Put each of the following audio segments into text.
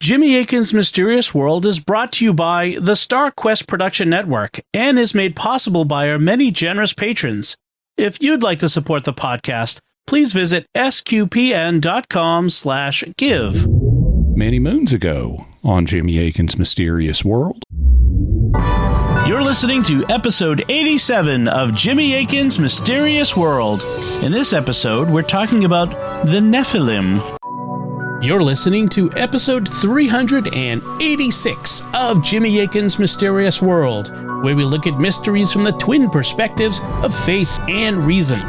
Jimmy Akin's Mysterious World is brought to you by the Star Quest Production Network and is made possible by our many generous patrons. If you'd like to support the podcast, please visit sqpn.com/give. Many moons ago on Jimmy Akin's Mysterious World. You're listening to episode 87 of Jimmy Akin's Mysterious World. In this episode, we're talking about the Nephilim. You're listening to episode 386 of Jimmy Akin's Mysterious World, where we look at mysteries from the twin perspectives of faith and reason.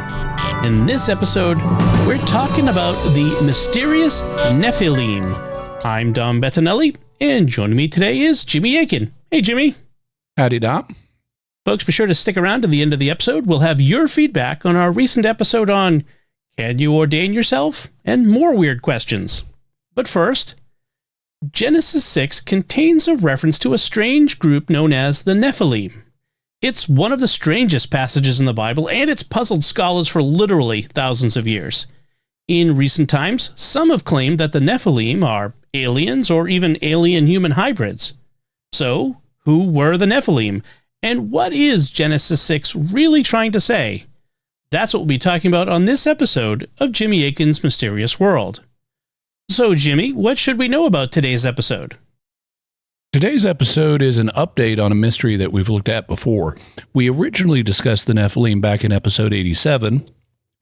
In this episode, we're talking about the mysterious Nephilim. I'm Dom Bettinelli, and joining me today is Jimmy Akin. Hey, Jimmy. Howdy, Dom. Folks, be sure to stick around to the end of the episode. We'll have your feedback on our recent episode on Can You Ordain Yourself? And more weird questions. But first, Genesis 6 contains a reference to a strange group known as the Nephilim. It's one of the strangest passages in the Bible, and it's puzzled scholars for literally thousands of years. In recent times, some have claimed that the Nephilim are aliens or even alien-human hybrids. So, who were the Nephilim? And what is Genesis 6 really trying to say? That's what we'll be talking about on this episode of Jimmy Akin's Mysterious World. So, Jimmy, what should we know about today's episode? Today's episode is an update on a mystery that we've looked at before. We originally discussed the Nephilim back in episode 87,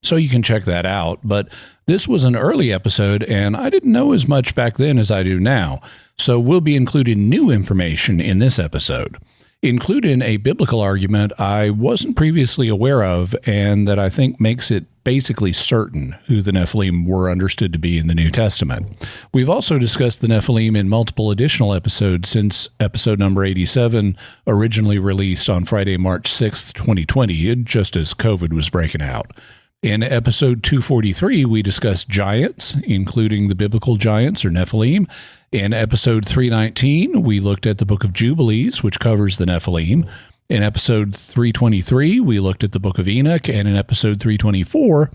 so you can check that out. But this was an early episode, and I didn't know as much back then as I do now. So we'll be including new information in this episode, including a biblical argument I wasn't previously aware of, and that I think makes it basically certain who the Nephilim were understood to be in the New Testament. We've also discussed the Nephilim in multiple additional episodes since episode number 87, originally released on Friday, March 6th, 2020, just as COVID was breaking out. In episode 243, we discussed giants, including the biblical giants or Nephilim. In episode 319, we looked at the Book of Jubilees, which covers the Nephilim. In episode 323, we looked at the Book of Enoch, and in episode 324,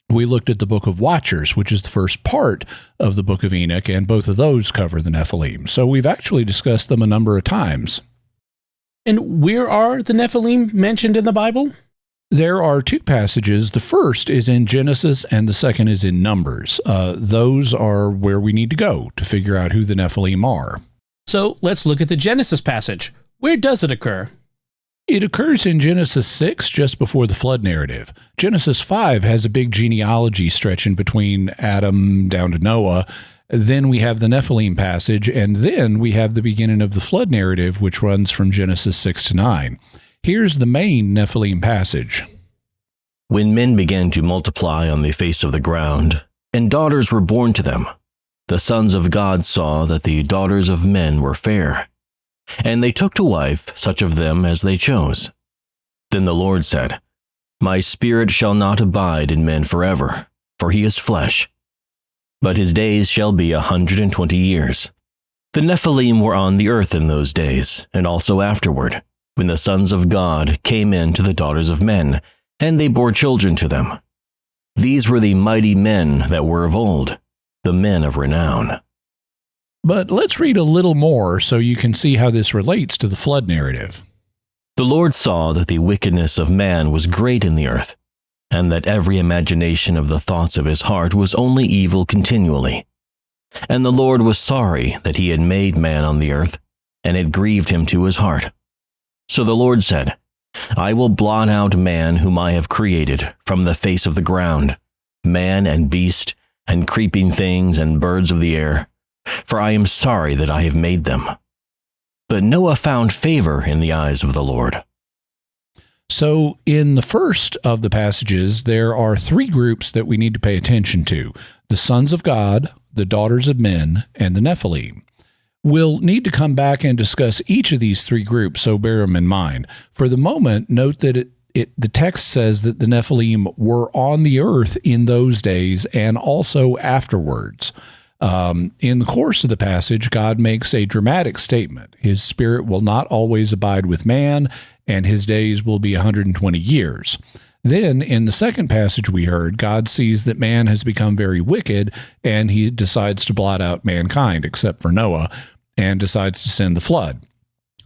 we looked at the Book of Watchers, which is the first part of the Book of Enoch, and both of those cover the Nephilim. So we've actually discussed them a number of times. And where are the Nephilim mentioned in the Bible? There are two passages. The first is in Genesis, and the second is in Numbers. Those are where we need to go to figure out who the Nephilim are. So let's look at the Genesis passage. Where does it occur? It occurs in Genesis 6, just before the flood narrative. Genesis 5 has a big genealogy stretching between Adam down to Noah. Then we have the Nephilim passage, and then we have the beginning of the flood narrative, which runs from Genesis 6 to 9. Here's the main Nephilim passage. When men began to multiply on the face of the ground, and daughters were born to them, the sons of God saw that the daughters of men were fair, and they took to wife such of them as they chose. Then the Lord said, My spirit shall not abide in men forever, for he is flesh. But his days shall be 120 years. The Nephilim were on the earth in those days, and also afterward, when the sons of God came in to the daughters of men, and they bore children to them. These were the mighty men that were of old, the men of renown. But let's read a little more so you can see how this relates to the flood narrative. The Lord saw that the wickedness of man was great in the earth, and that every imagination of the thoughts of his heart was only evil continually. And the Lord was sorry that he had made man on the earth, and it grieved him to his heart. So the Lord said, I will blot out man whom I have created from the face of the ground, man and beast, and creeping things and birds of the air, for I am sorry that I have made them. But Noah found favor in the eyes of the Lord. So in the first of the passages, there are three groups that we need to pay attention to: the sons of God, the daughters of men, and the Nephilim. We'll need to come back and discuss each of these three groups, so bear them in mind. For the moment, note that the text says that the Nephilim were on the earth in those days and also afterwards. In the course of the passage, God makes a dramatic statement. His spirit will not always abide with man, and his days will be 120 years. Then, in the second passage we heard, God sees that man has become very wicked, and he decides to blot out mankind, except for Noah, and decides to send the flood.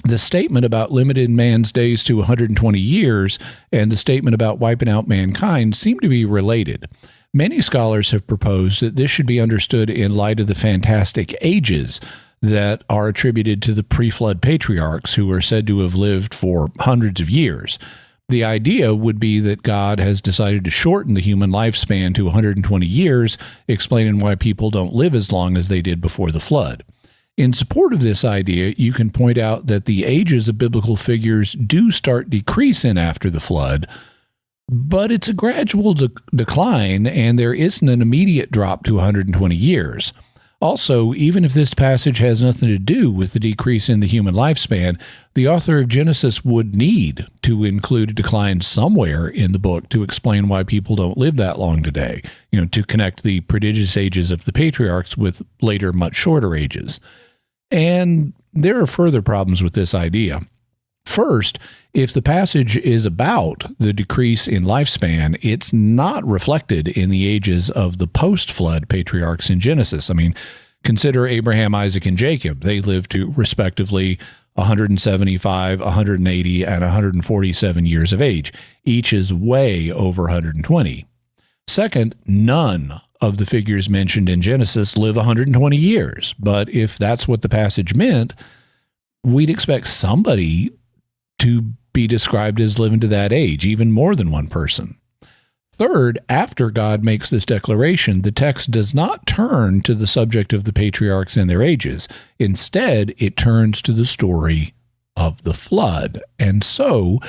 The statement about limiting man's days to 120 years and the statement about wiping out mankind seem to be related. Many scholars have proposed that this should be understood in light of the fantastic ages that are attributed to the pre-flood patriarchs who are said to have lived for hundreds of years. The idea would be that God has decided to shorten the human lifespan to 120 years, explaining why people don't live as long as they did before the flood. In support of this idea, you can point out that the ages of biblical figures do start decreasing after the flood, but it's a gradual decline, and there isn't an immediate drop to 120 years. Also, even if this passage has nothing to do with the decrease in the human lifespan, the author of Genesis would need to include a decline somewhere in the book to explain why people don't live that long today, to connect the prodigious ages of the patriarchs with later, much shorter ages. And there are further problems with this idea. First, if the passage is about the decrease in lifespan, it's not reflected in the ages of the post-flood patriarchs in Genesis. I mean, consider Abraham, Isaac, and Jacob. They lived to respectively 175, 180, and 147 years of age. Each is way over 120. Second, none of the figures mentioned in Genesis live 120 years. But if that's what the passage meant, we'd expect somebody to be described as living to that age, even more than one person. Third, after God makes this declaration, the text does not turn to the subject of the patriarchs and their ages. Instead, it turns to the story of the flood. And so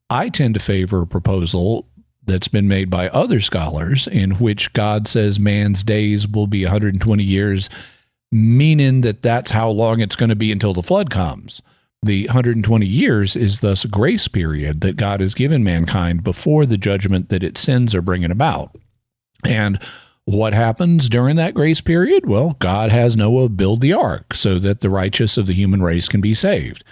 I tend to favor a proposal that's been made by other scholars in which God says man's days will be 120 years, meaning that that's how long it's going to be until the flood comes. The 120 years is thus a grace period that God has given mankind before the judgment that its sins are bringing about. And what happens during that grace period? Well, God has Noah build the ark so that the righteous of the human race can be saved.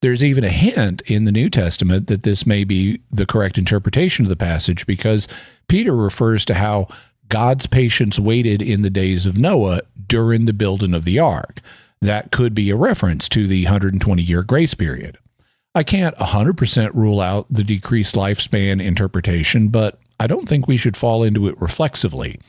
There's even a hint in the New Testament that this may be the correct interpretation of the passage, because Peter refers to how God's patience waited in the days of Noah during the building of the ark. That could be a reference to the 120-year grace period. I can't 100% rule out the decreased lifespan interpretation, but I don't think we should fall into it reflexively.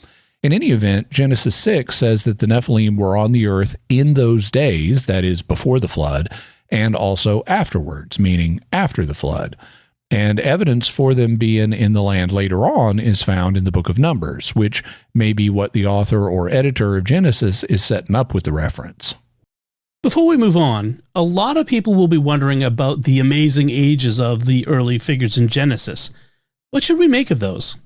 In any event, Genesis 6 says that the Nephilim were on the earth in those days, that is, before the flood, and also afterwards, meaning after the flood. And evidence for them being in the land later on is found in the Book of Numbers, which may be what the author or editor of Genesis is setting up with the reference. Before we move on, a lot of people will be wondering about the amazing ages of the early figures in Genesis. What should we make of those?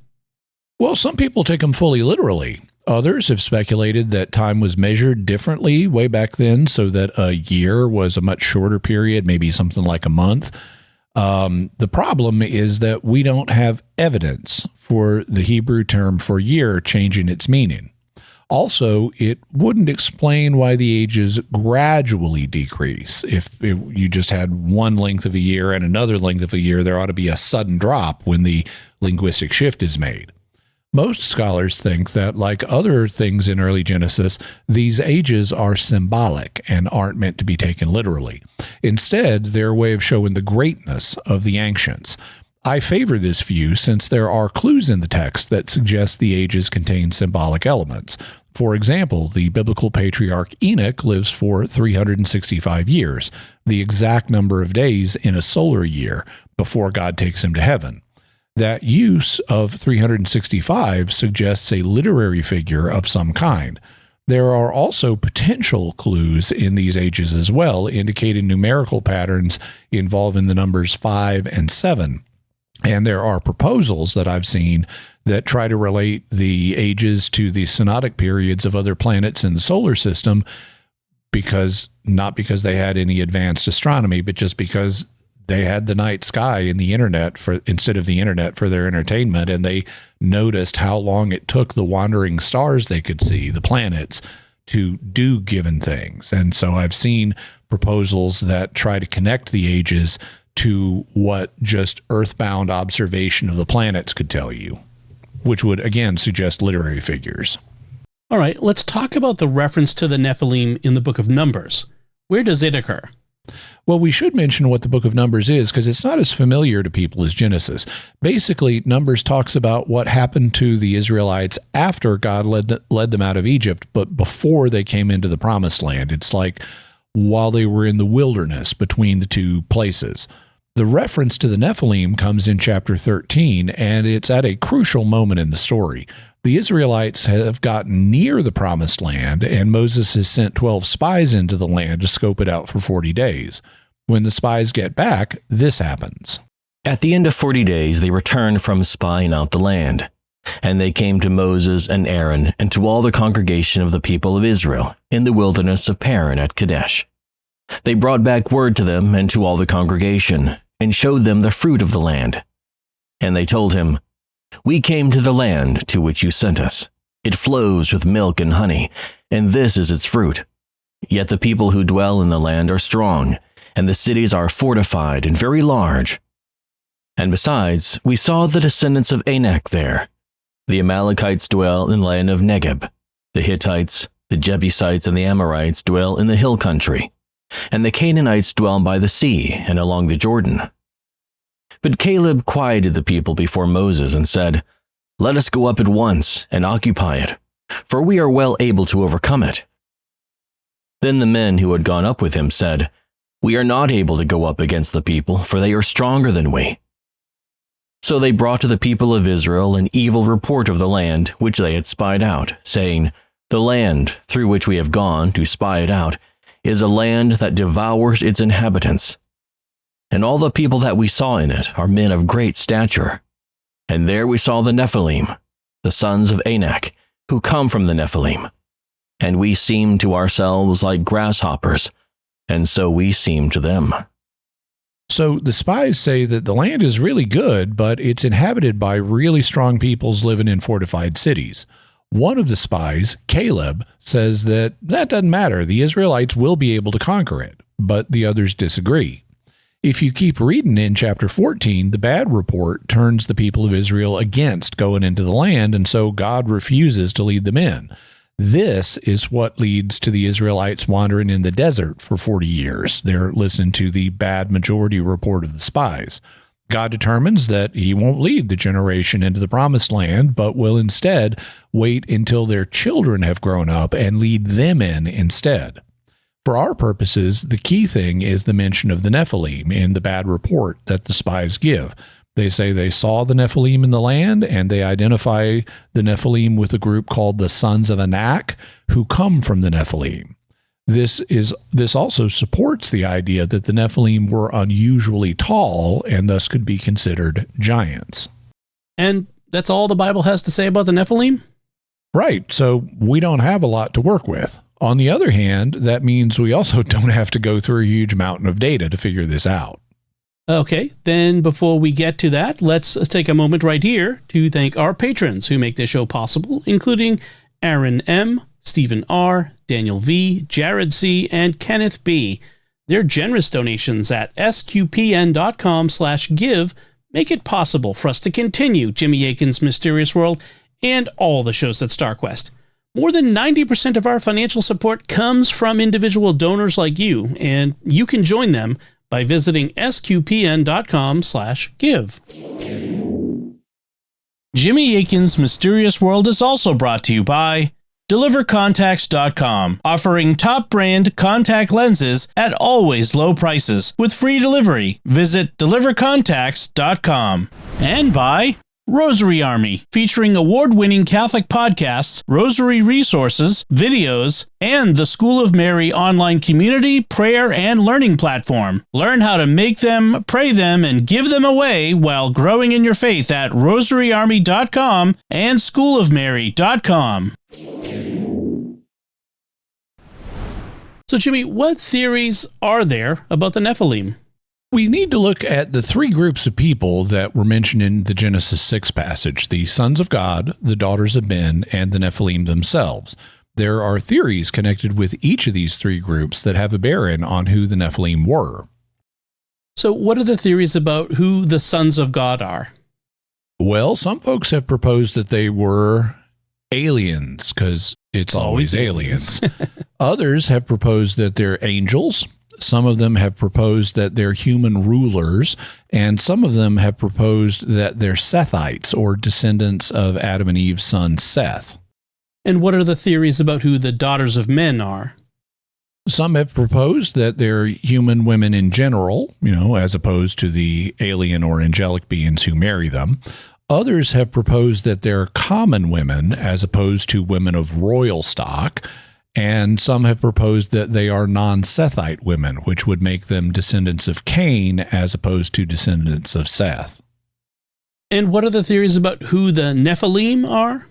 Well, some people take them fully literally. Others have speculated that time was measured differently way back then, so that a year was a much shorter period, maybe something like a month. The problem is that we don't have evidence for the Hebrew term for year changing its meaning. Also, it wouldn't explain why the ages gradually decrease. If you just had one length of a year and another length of a year, there ought to be a sudden drop when the linguistic shift is made. Most scholars think that, like other things in early Genesis, these ages are symbolic and aren't meant to be taken literally. Instead, they're a way of showing the greatness of the ancients. I favor this view since there are clues in the text that suggest the ages contain symbolic elements. For example, the biblical patriarch Enoch lives for 365 years, the exact number of days in a solar year, before God takes him to heaven. That use of 365 suggests a literary figure of some kind. There are also potential clues in these ages as well, indicating numerical patterns involving the numbers 5 and 7. And there are proposals that I've seen that try to relate the ages to the synodic periods of other planets in the solar system, not because they had any advanced astronomy, but just because they had the night sky in the internet instead of the internet for their entertainment, and they noticed how long it took the wandering stars they could see, the planets, to do given things. And so I've seen proposals that try to connect the ages to what just earthbound observation of the planets could tell you, which would, again, suggest literary figures. All right, let's talk about the reference to the Nephilim in the Book of Numbers. Where does it occur? Well, we should mention what the Book of Numbers is, because it's not as familiar to people as Genesis. Basically, Numbers talks about what happened to the Israelites after God led them out of Egypt, but before they came into the Promised Land. It's like while they were in the wilderness between the two places. The reference to the Nephilim comes in chapter 13, and it's at a crucial moment in the story. The Israelites have gotten near the Promised Land, and Moses has sent 12 spies into the land to scope it out for 40 days. When the spies get back, this happens. At the end of 40 days, they returned from spying out the land. And they came to Moses and Aaron and to all the congregation of the people of Israel in the wilderness of Paran at Kadesh. They brought back word to them and to all the congregation, and showed them the fruit of the land. And they told him, "We came to the land to which you sent us. It flows with milk and honey, and this is its fruit. Yet the people who dwell in the land are strong, and the cities are fortified and very large. And besides, we saw the descendants of Enoch there. The Amalekites dwell in the land of Negeb. The Hittites, the Jebusites, and the Amorites dwell in the hill country. And the Canaanites dwell by the sea and along the Jordan." But Caleb quieted the people before Moses and said, "Let us go up at once and occupy it, for we are well able to overcome it." Then the men who had gone up with him said, "We are not able to go up against the people, for they are stronger than we." So they brought to the people of Israel an evil report of the land which they had spied out, saying, "The land through which we have gone to spy it out is a land that devours its inhabitants. And all the people that we saw in it are men of great stature. And there we saw the Nephilim, the sons of Anak, who come from the Nephilim. And we seemed to ourselves like grasshoppers, and so we seemed to them." So the spies say that the land is really good, but it's inhabited by really strong peoples living in fortified cities. One of the spies, Caleb, says that doesn't matter. The Israelites will be able to conquer it, but the others disagree. If you keep reading in chapter 14, the bad report turns the people of Israel against going into the land, and so God refuses to lead them in. This is what leads to the Israelites wandering in the desert for 40 years. They're listening to the bad majority report of the spies. God determines that he won't lead the generation into the promised land, but will instead wait until their children have grown up and lead them in instead. For our purposes, the key thing is the mention of the Nephilim in the bad report that the spies give. They say they saw the Nephilim in the land, and they identify the Nephilim with a group called the sons of Anak, who come from the Nephilim. This also supports the idea that the Nephilim were unusually tall and thus could be considered giants. And that's all the Bible has to say about the Nephilim? Right, so we don't have a lot to work with. On the other hand, that means we also don't have to go through a huge mountain of data to figure this out. Okay, then before we get to that, let's take a moment right here to thank our patrons who make this show possible, including Aaron M., Stephen R., Daniel V., Jared C., and Kenneth B. Their generous donations at sqpn.com/give make it possible for us to continue Jimmy Akin's Mysterious World and all the shows at StarQuest. More than 90% of our financial support comes from individual donors like you, and you can join them by visiting sqpn.com/give. Jimmy Akin's Mysterious World is also brought to you by DeliverContacts.com, offering top brand contact lenses at always low prices with free delivery. Visit DeliverContacts.com. And by Rosary Army, featuring award-winning Catholic podcasts, rosary resources, videos, and the School of Mary online community, prayer, and learning platform. Learn how to make them, pray them, and give them away while growing in your faith at rosaryarmy.com and schoolofmary.com. So, Jimmy, what theories are there about the Nephilim? We need to look at the three groups of people that were mentioned in the Genesis 6 passage, the sons of God, the daughters of men, and the Nephilim themselves. There are theories connected with each of these three groups that have a bearing on who the Nephilim were. So what are the theories about who the sons of God are? Well, some folks have proposed that they were aliens, because it's always aliens. Others have proposed that they're angels. Some of them have proposed that they're human rulers, and some of them have proposed that they're Sethites, or descendants of Adam and Eve's son Seth. And what are the theories about who the daughters of men are? Some have proposed that they're human women in general, as opposed to the alien or angelic beings who marry them. Others have proposed that they're common women as opposed to women of royal stock. And some have proposed that they are non-Sethite women, which would make them descendants of Cain as opposed to descendants of Seth. And what are the theories about who the Nephilim are?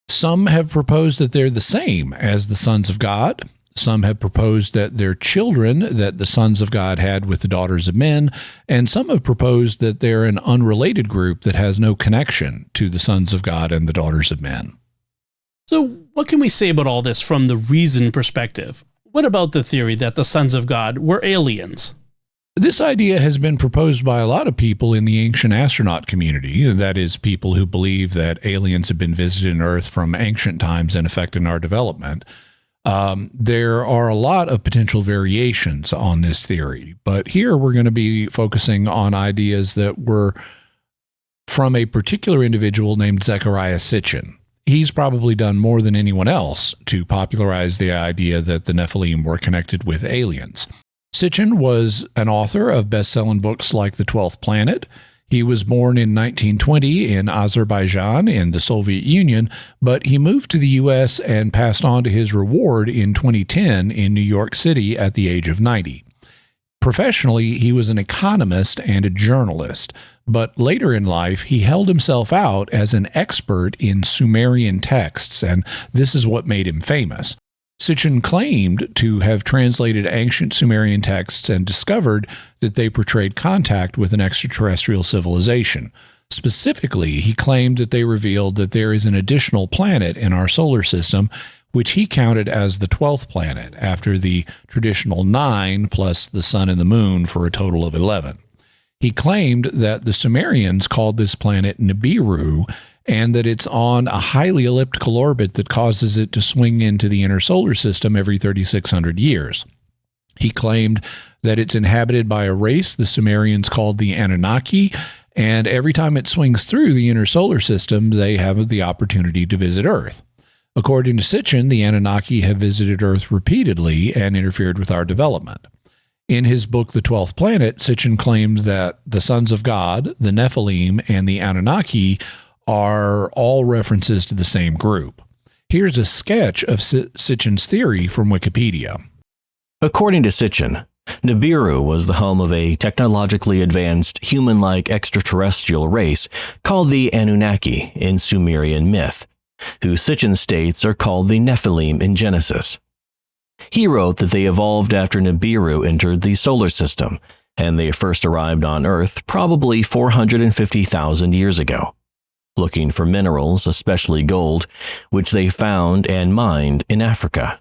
Some have proposed that they're the same as the sons of God. Some have proposed that they're children that the sons of God had with the daughters of men, and some have proposed that they're an unrelated group that has no connection to the sons of God and the daughters of men. So what can we say about all this from the reason perspective? What about the theory that the sons of God were aliens? This idea has been proposed by a lot of people in the ancient astronaut community, that is, people who believe that aliens have been visiting Earth from ancient times and affecting our development. There are a lot of potential variations on this theory, but here we're going to be focusing on ideas that were from a particular individual named Zecharia Sitchin. He's probably done more than anyone else to popularize the idea that the Nephilim were connected with aliens. Sitchin was an author of best-selling books like The 12th Planet. He was born in 1920 in Azerbaijan in the Soviet Union, but he moved to the U.S. and passed on to his reward in 2010 in New York City at the age of 90. Professionally, he was an economist and a journalist, but later in life, he held himself out as an expert in Sumerian texts, and this is what made him famous. Sitchin claimed to have translated ancient Sumerian texts and discovered that they portrayed contact with an extraterrestrial civilization. Specifically, he claimed that they revealed that there is an additional planet in our solar system, which he counted as the 12th planet, after the traditional 9 plus the sun and the moon for a total of 11. He claimed that the Sumerians called this planet Nibiru, and that it's on a highly elliptical orbit that causes it to swing into the inner solar system every 3,600 years. He claimed that it's inhabited by a race the Sumerians called the Anunnaki, and every time it swings through the inner solar system, they have the opportunity to visit Earth. According to Sitchin, the Anunnaki have visited Earth repeatedly and interfered with our development. In his book, The 12th Planet, Sitchin claimed that the sons of God, the Nephilim, and the Anunnaki are all references to the same group. Here's a sketch of Sitchin's theory from Wikipedia. According to Sitchin, Nibiru was the home of a technologically advanced, human-like extraterrestrial race called the Anunnaki in Sumerian myth, who Sitchin states are called the Nephilim in Genesis. He wrote that they evolved after Nibiru entered the solar system, and they first arrived on Earth probably 450,000 years ago, looking for minerals, especially gold, which they found and mined in Africa.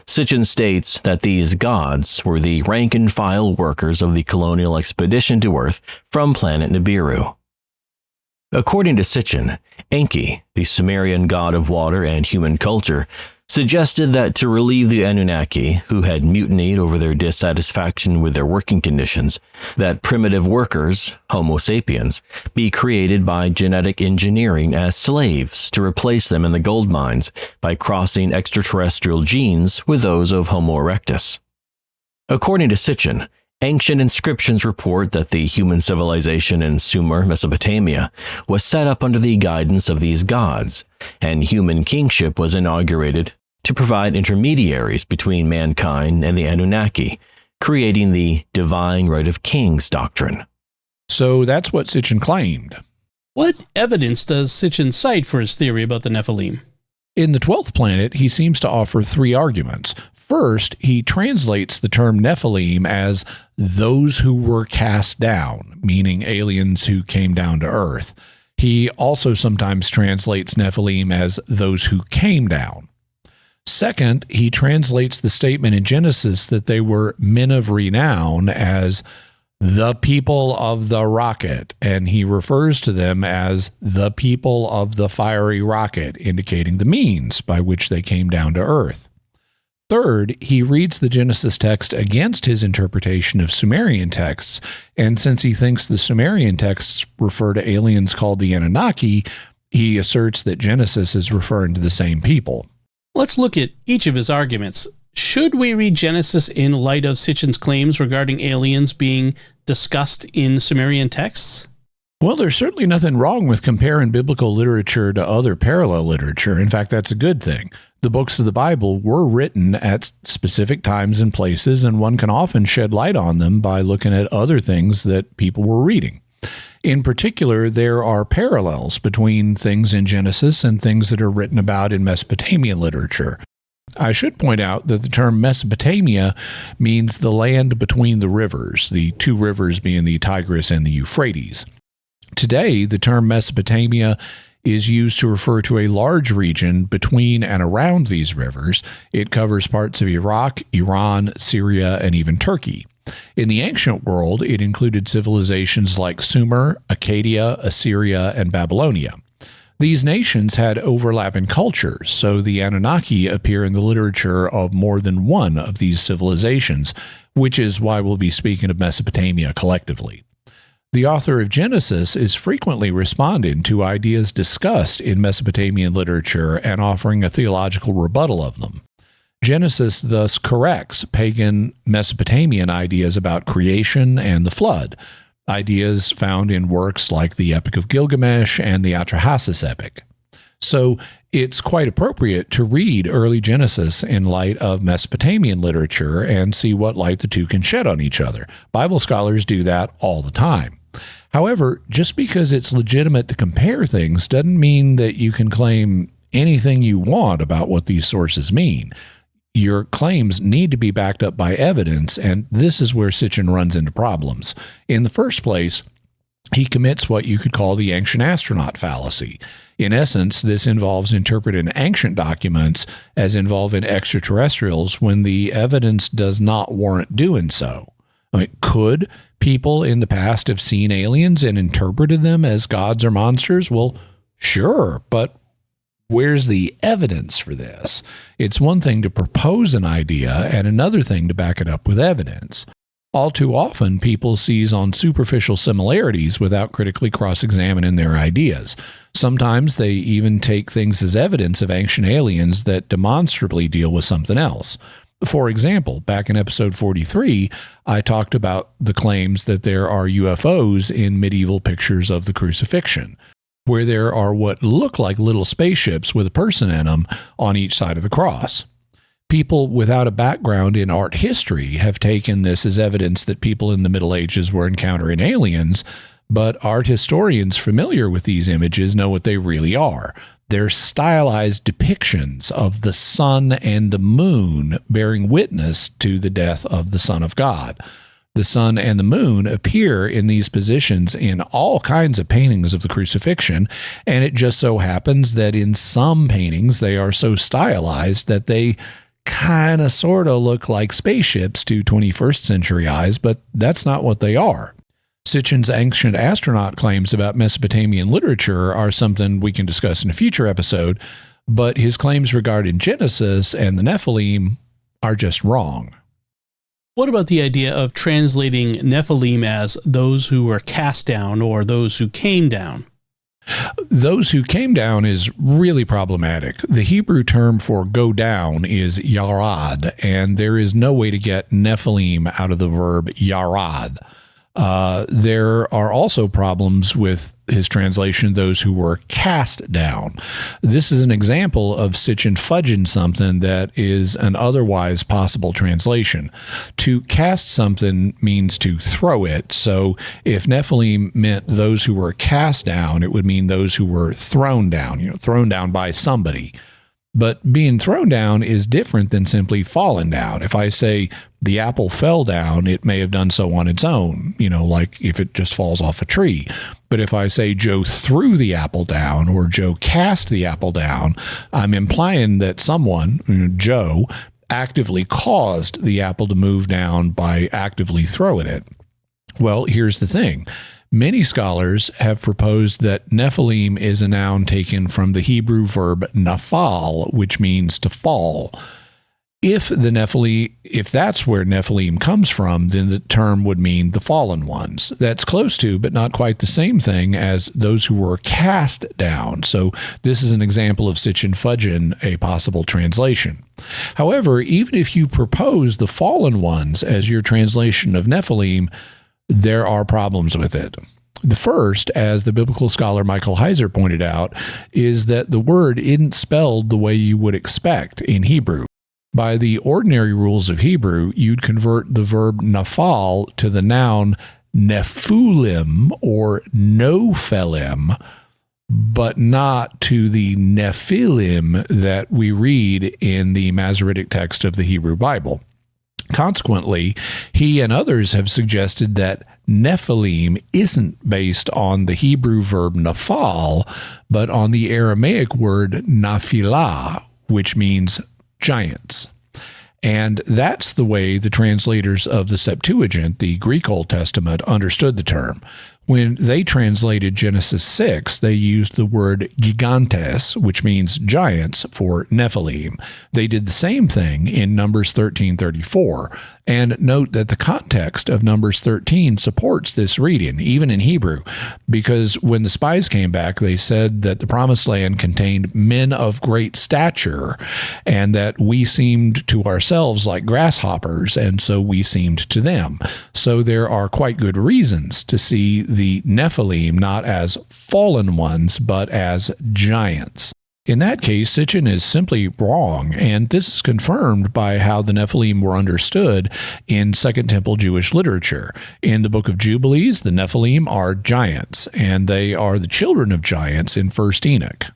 Sitchin states that these gods were the rank-and-file workers of the colonial expedition to Earth from planet Nibiru. According to Sitchin, Enki, the Sumerian god of water and human culture, suggested that to relieve the Anunnaki, who had mutinied over their dissatisfaction with their working conditions, that primitive workers, Homo sapiens, be created by genetic engineering as slaves to replace them in the gold mines by crossing extraterrestrial genes with those of Homo erectus. According to Sitchin, ancient inscriptions report that the human civilization in Sumer, Mesopotamia, was set up under the guidance of these gods, and human kingship was inaugurated to provide intermediaries between mankind and the Anunnaki, creating the divine right of kings doctrine. So that's what Sitchin claimed. What evidence does Sitchin cite for his theory about the Nephilim? In The 12th Planet, he seems to offer three arguments. First, he translates the term Nephilim as those who were cast down, meaning aliens who came down to Earth. He also sometimes translates Nephilim as those who came down. Second, he translates the statement in Genesis that they were men of renown as the people of the rocket, and he refers to them as the people of the fiery rocket, indicating the means by which they came down to Earth. Third, he reads the Genesis text against his interpretation of Sumerian texts, and since he thinks the Sumerian texts refer to aliens called the Anunnaki, he asserts that Genesis is referring to the same people. Let's look at each of his arguments. Should we read Genesis in light of Sitchin's claims regarding aliens being discussed in Sumerian texts? Well, there's certainly nothing wrong with comparing biblical literature to other parallel literature. In fact, that's a good thing. The books of the Bible were written at specific times and places, and one can often shed light on them by looking at other things that people were reading. In particular, there are parallels between things in Genesis and things that are written about in Mesopotamian literature. I should point out that the term Mesopotamia means the land between the rivers, the two rivers being the Tigris and the Euphrates. Today, the term Mesopotamia is used to refer to a large region between and around these rivers. It covers parts of Iraq, Iran, Syria, and even Turkey. In the ancient world, it included civilizations like Sumer, Akkadian, Assyria, and Babylonia. These nations had overlapping cultures, so the Anunnaki appear in the literature of more than one of these civilizations, which is why we'll be speaking of Mesopotamia collectively. The author of Genesis is frequently responding to ideas discussed in Mesopotamian literature and offering a theological rebuttal of them. Genesis thus corrects pagan Mesopotamian ideas about creation and the flood, ideas found in works like the Epic of Gilgamesh and the Atrahasis epic. So it's quite appropriate to read early Genesis in light of Mesopotamian literature and see what light the two can shed on each other. Bible scholars do that all the time. However, just because it's legitimate to compare things doesn't mean that you can claim anything you want about what these sources mean. Your claims need to be backed up by evidence, and this is where Sitchin runs into problems. In the first place, he commits what you could call the ancient astronaut fallacy. In essence, this involves interpreting ancient documents as involving extraterrestrials when the evidence does not warrant doing so. I mean, could people in the past have seen aliens and interpreted them as gods or monsters? Well, sure, but where's the evidence for this? It's one thing to propose an idea and another thing to back it up with evidence. All too often, people seize on superficial similarities without critically cross-examining their ideas. Sometimes they even take things as evidence of ancient aliens that demonstrably deal with something else. For example, back in episode 43, I talked about the claims that there are UFOs in medieval pictures of the crucifixion, where there are what look like little spaceships with a person in them on each side of the cross. People without a background in art history have taken this as evidence that people in the Middle Ages were encountering aliens, but art historians familiar with these images know what they really are. They're stylized depictions of the sun and the moon bearing witness to the death of the Son of God. The sun and the moon appear in these positions in all kinds of paintings of the crucifixion, and it just so happens that in some paintings they are so stylized that they kind of sort of look like spaceships to 21st century eyes, but that's not what they are. Sitchin's ancient astronaut claims about Mesopotamian literature are something we can discuss in a future episode, but his claims regarding Genesis and the Nephilim are just wrong. What about the idea of translating Nephilim as those who were cast down or those who came down? Those who came down is really problematic. The Hebrew term for go down is yarad, and there is no way to get Nephilim out of the verb yarad. There are also problems with his translation, those who were cast down. This is an example of Sitchin fudging something that is an otherwise possible translation. To cast something means to throw it. So if Nephilim meant those who were cast down, it would mean those who were thrown down, thrown down by somebody. But being thrown down is different than simply falling down. If I say the apple fell down, it may have done so on its own, like if it just falls off a tree. But if I say Joe threw the apple down or Joe cast the apple down, I'm implying that someone, Joe, actively caused the apple to move down by actively throwing it. Well, here's the thing. Many scholars have proposed that Nephilim is a noun taken from the Hebrew verb nafal, which means to fall. If that's where Nephilim comes from, then the term would mean the fallen ones. That's close to, but not quite the same thing as those who were cast down. So this is an example of Sitchin Fudgin, a possible translation. However, even if you propose the fallen ones as your translation of Nephilim, there are problems with it. The first, as the biblical scholar Michael Heiser pointed out, is that the word isn't spelled the way you would expect in Hebrew. By the ordinary rules of Hebrew, you'd convert the verb nafal to the noun nephulim or nophelim, but not to the Nephilim that we read in the Masoretic text of the Hebrew Bible. Consequently, he and others have suggested that Nephilim isn't based on the Hebrew verb nafal, but on the Aramaic word naphilah, which means giants. And that's the way the translators of the Septuagint, the Greek Old Testament, understood the term. When they translated Genesis 6, they used the word gigantes, which means giants, for Nephilim. They did the same thing in Numbers 13:34. And note that the context of Numbers 13 supports this reading, even in Hebrew, because when the spies came back, they said that the promised land contained men of great stature, and that we seemed to ourselves like grasshoppers, and so we seemed to them. So there are quite good reasons to see the Nephilim not as fallen ones, but as giants. In that case, Sitchin is simply wrong, and this is confirmed by how the Nephilim were understood in Second Temple Jewish literature. In the Book of Jubilees, the Nephilim are giants, and they are the children of giants in First Enoch.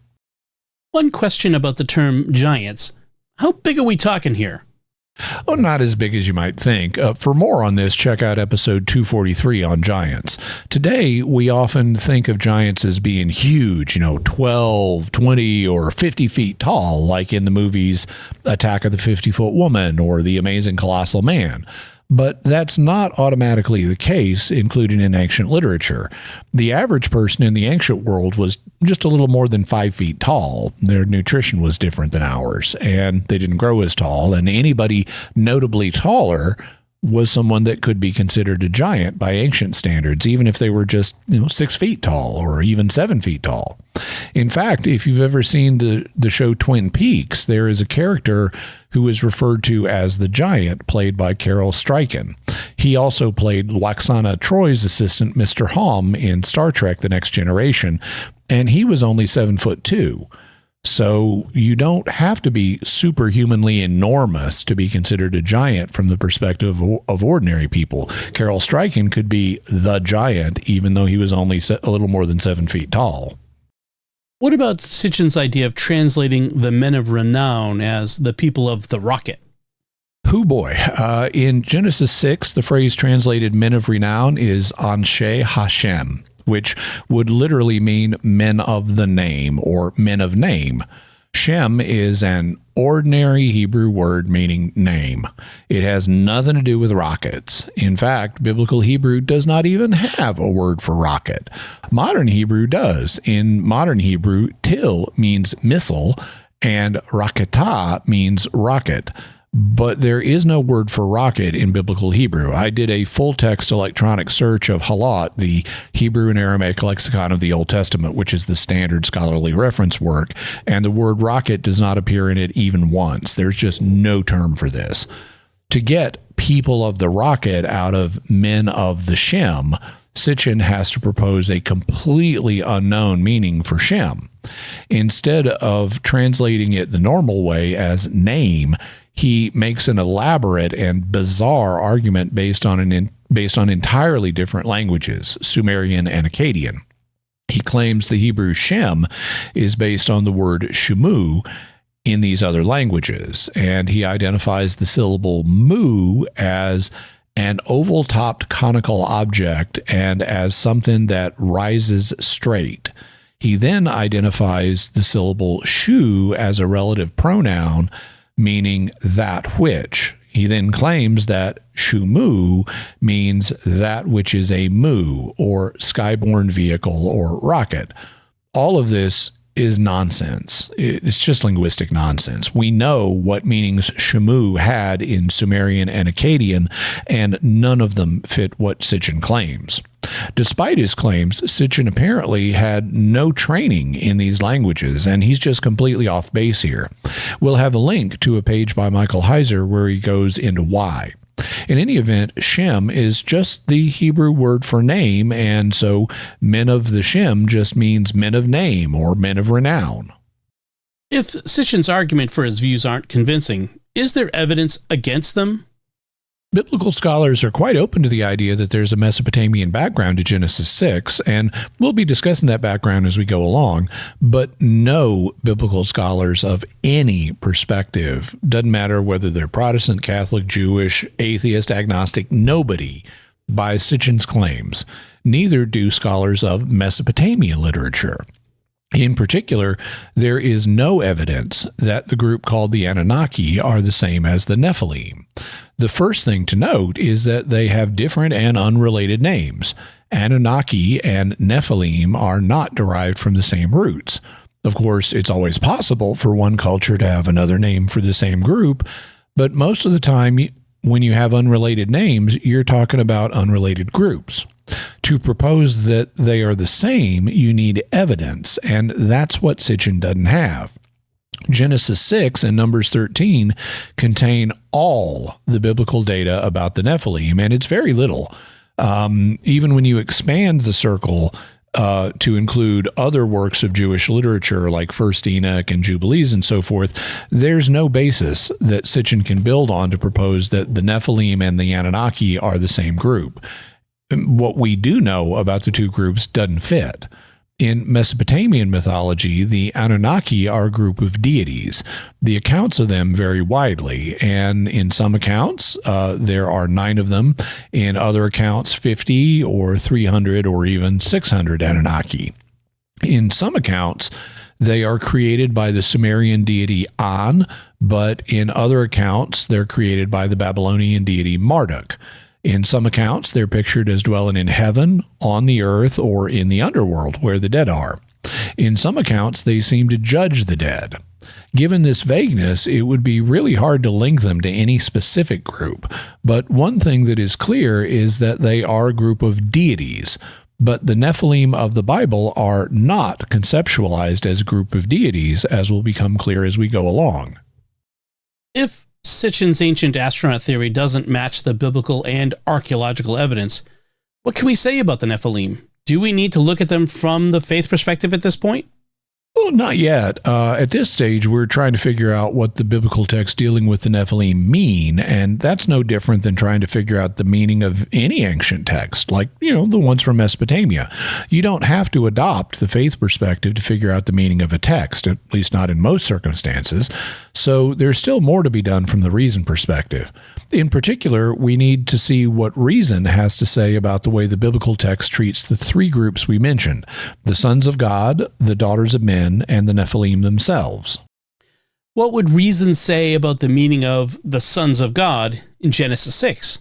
One question about the term giants. How big are we talking here? Oh, not as big as you might think. For more on this, check out episode 243 on giants. Today, we often think of giants as being huge, 12, 20, or 50 feet tall, like in the movies Attack of the 50-Foot Woman or The Amazing Colossal Man. But that's not automatically the case, including in ancient literature. The average person in the ancient world was just a little more than 5 feet tall. Their nutrition was different than ours, and they didn't grow as tall. And anybody notably taller was someone that could be considered a giant by ancient standards, even if they were just 6 feet tall or even 7 feet tall. In fact, if you've ever seen the show Twin Peaks, there is a character who is referred to as the Giant, played by Carol Stryken. He also played Lwaxana Troy's assistant, Mr. Hom, in Star Trek: The Next Generation, and he was only 7'2". So you don't have to be superhumanly enormous to be considered a giant from the perspective of ordinary people. Carol Stryken could be the giant, even though he was only a little more than 7 feet tall. What about Sitchin's idea of translating the men of renown as the people of the rocket? Hoo boy. In Genesis 6, the phrase translated men of renown is Anshe Hashem, which would literally mean men of the name or men of name. Shem is an ordinary Hebrew word meaning name. It has nothing to do with rockets. In fact, biblical Hebrew does not even have a word for rocket. Modern Hebrew does. In modern Hebrew, til means missile and raketah means rocket. But there is no word for rocket in biblical Hebrew. I did a full-text electronic search of Halot, the Hebrew and Aramaic lexicon of the Old Testament, which is the standard scholarly reference work, and the word rocket does not appear in it even once. There's just no term for this. To get people of the rocket out of men of the Shem, Sitchin has to propose a completely unknown meaning for Shem. Instead of translating it the normal way as name, he makes an elaborate and bizarre argument based on entirely different languages, Sumerian and Akkadian. He claims the Hebrew Shem is based on the word Shemu in these other languages, and he identifies the syllable mu as an oval-topped conical object and as something that rises straight. He then identifies the syllable shu as a relative pronoun, meaning that which. He then claims that Shumu means that which is a mu, or skyborne vehicle or rocket. All of this is nonsense. It's just linguistic nonsense. We know what meanings Shumu had in Sumerian and Akkadian, and none of them fit what Sitchin claims. Despite his claims, Sitchin apparently had no training in these languages, and he's just completely off base here. We'll have a link to a page by Michael Heiser where he goes into why. In any event, Shem is just the Hebrew word for name, and so men of the Shem just means men of name or men of renown. If Sitchin's argument for his views aren't convincing, is there evidence against them? Biblical scholars are quite open to the idea that there's a Mesopotamian background to Genesis 6, and we'll be discussing that background as we go along, but no biblical scholars of any perspective, doesn't matter whether they're Protestant, Catholic, Jewish, atheist, agnostic, nobody buys Sitchin's claims. Neither do scholars of Mesopotamian literature. In particular, there is no evidence that the group called the Anunnaki are the same as the Nephilim. The first thing to note is that they have different and unrelated names. Anunnaki and Nephilim are not derived from the same roots. Of course, it's always possible for one culture to have another name for the same group, but most of the time, when you have unrelated names, you're talking about unrelated groups. To propose that they are the same, you need evidence, and that's what Sitchin doesn't have. Genesis 6 and Numbers 13 contain all the biblical data about the Nephilim, and it's very little. Even when you expand the circle to include other works of Jewish literature like First Enoch and Jubilees and so forth, there's no basis that Sitchin can build on to propose that the Nephilim and the Anunnaki are the same group. What we do know about the two groups doesn't fit. In Mesopotamian mythology, the Anunnaki are a group of deities. The accounts of them vary widely, and in some accounts, there are 9 of them. In other accounts, 50 or 300 or even 600 Anunnaki. In some accounts, they are created by the Sumerian deity An, but in other accounts, they're created by the Babylonian deity Marduk. In some accounts, they're pictured as dwelling in heaven, on the earth, or in the underworld, where the dead are. In some accounts, they seem to judge the dead. Given this vagueness, it would be really hard to link them to any specific group. But one thing that is clear is that they are a group of deities. But the Nephilim of the Bible are not conceptualized as a group of deities, as will become clear as we go along. If Sitchin's ancient astronaut theory doesn't match the biblical and archaeological evidence, what can we say about the Nephilim? Do we need to look at them from the faith perspective at this point? Well, not yet. At this stage, we're trying to figure out what the biblical texts dealing with the Nephilim mean, and that's no different than trying to figure out the meaning of any ancient text, like, the ones from Mesopotamia. You don't have to adopt the faith perspective to figure out the meaning of a text, at least not in most circumstances, so there's still more to be done from the reason perspective. In particular, we need to see what reason has to say about the way the biblical text treats the 3 groups we mentioned: the sons of God, the daughters of men, and the Nephilim themselves. What would reason say about the meaning of the sons of God in Genesis 6?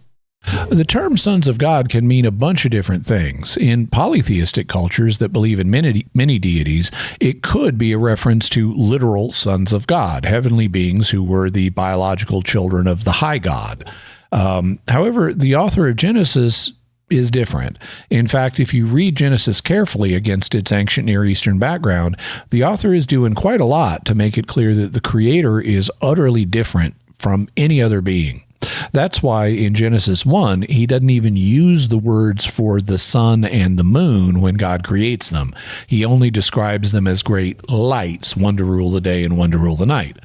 The term sons of God can mean a bunch of different things. In polytheistic cultures that believe in many deities, it could be a reference to literal sons of God, heavenly beings who were the biological children of the high God. However, the author of Genesis is different. In fact, if you read Genesis carefully against its ancient Near Eastern background, the author is doing quite a lot to make it clear that the Creator is utterly different from any other being. That's why in Genesis 1, he doesn't even use the words for the sun and the moon when God creates them. He only describes them as great lights, one to rule the day and one to rule the night.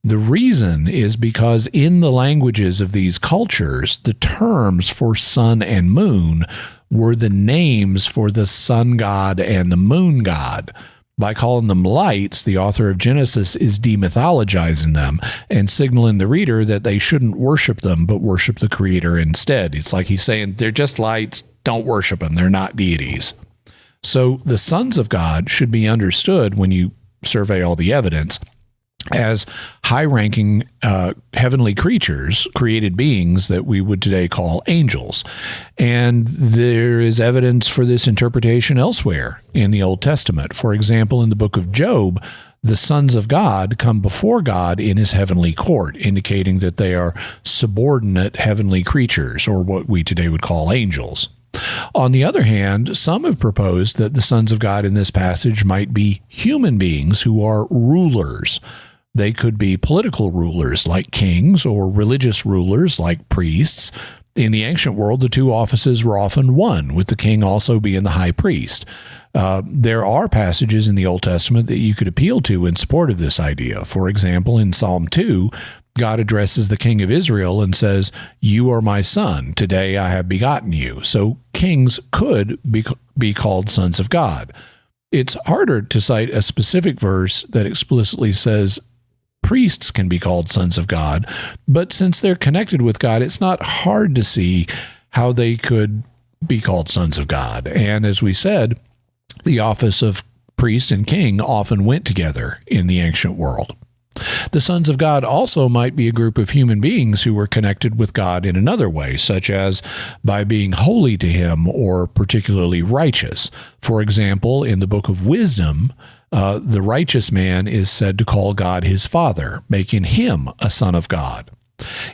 The reason is because in the languages of these cultures, the terms for sun and moon were the names for the sun god and the moon god. By calling them lights, the author of Genesis is demythologizing them and signaling the reader that they shouldn't worship them, but worship the Creator instead. It's like he's saying, they're just lights, don't worship them, they're not deities. So the sons of God should be understood when you survey all the evidence as high-ranking heavenly creatures, created beings that we would today call angels. And there is evidence for this interpretation elsewhere in the Old Testament. For example, in the book of Job, the sons of God come before God in his heavenly court, indicating that they are subordinate heavenly creatures, or what we today would call angels. On the other hand, some have proposed that the sons of God in this passage might be human beings who are rulers. They could be political rulers like kings or religious rulers like priests. In the ancient world, the two offices were often one, with the king also being the high priest. There are passages in the Old Testament that you could appeal to in support of this idea. For example, in Psalm 2, God addresses the king of Israel and says, "You are my son. Today I have begotten you." So kings could be called sons of God. It's harder to cite a specific verse that explicitly says priests can be called sons of God, but since they're connected with God, it's not hard to see how they could be called sons of God. And as we said, the office of priest and king often went together in the ancient world. The sons of God also might be a group of human beings who were connected with God in another way, such as by being holy to him or particularly righteous. For example, in the Book of Wisdom, the righteous man is said to call God his father, making him a son of God.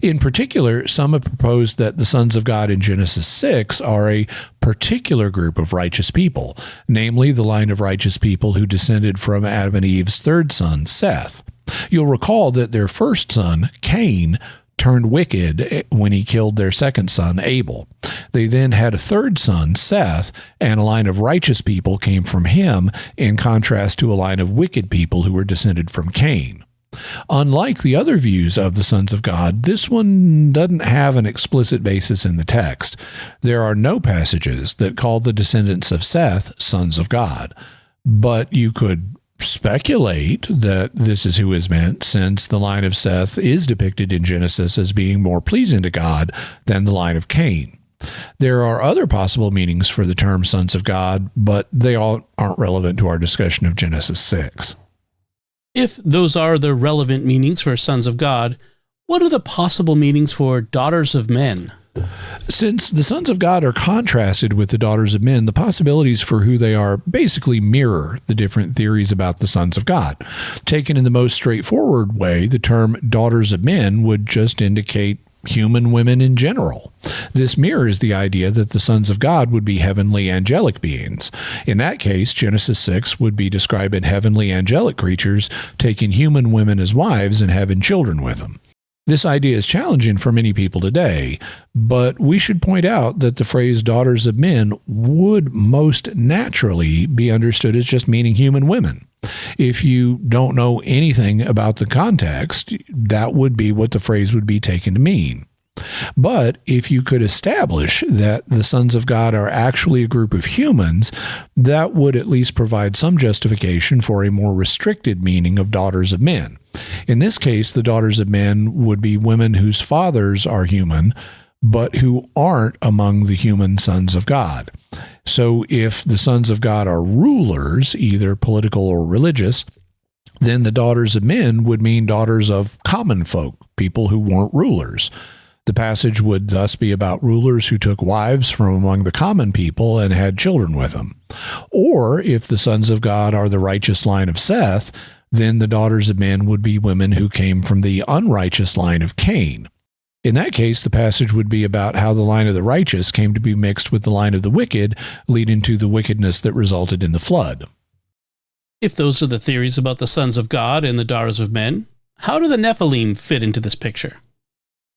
In particular, some have proposed that the sons of God in Genesis 6 are a particular group of righteous people, namely the line of righteous people who descended from Adam and Eve's third son, Seth. You'll recall that their first son, Cain, turned wicked when he killed their second son, Abel. They then had a third son, Seth, and a line of righteous people came from him, in contrast to a line of wicked people who were descended from Cain. Unlike the other views of the sons of God, this one doesn't have an explicit basis in the text. There are no passages that call the descendants of Seth sons of God, but you could speculate that this is who is meant, since the line of Seth is depicted in Genesis as being more pleasing to God than the line of Cain. There are other possible meanings for the term sons of God, but they all aren't relevant to our discussion of Genesis 6. If those are the relevant meanings for sons of God, what are the possible meanings for daughters of men? Since the sons of God are contrasted with the daughters of men, the possibilities for who they are basically mirror the different theories about the sons of God. Taken in the most straightforward way, the term daughters of men would just indicate human women in general. This mirrors the idea that the sons of God would be heavenly angelic beings. In that case, Genesis 6 would be describing heavenly angelic creatures taking human women as wives and having children with them. This idea is challenging for many people today, but we should point out that the phrase daughters of men would most naturally be understood as just meaning human women. If you don't know anything about the context, that would be what the phrase would be taken to mean. But if you could establish that the sons of God are actually a group of humans, that would at least provide some justification for a more restricted meaning of daughters of men. In this case, the daughters of men would be women whose fathers are human, but who aren't among the human sons of God. So if the sons of God are rulers, either political or religious, then the daughters of men would mean daughters of common folk, people who weren't rulers. The passage would thus be about rulers who took wives from among the common people and had children with them. Or if the sons of God are the righteous line of Seth, then the daughters of men would be women who came from the unrighteous line of Cain. In that case, the passage would be about how the line of the righteous came to be mixed with the line of the wicked, leading to the wickedness that resulted in the flood. If those are the theories about the sons of God and the daughters of men, how do the Nephilim fit into this picture?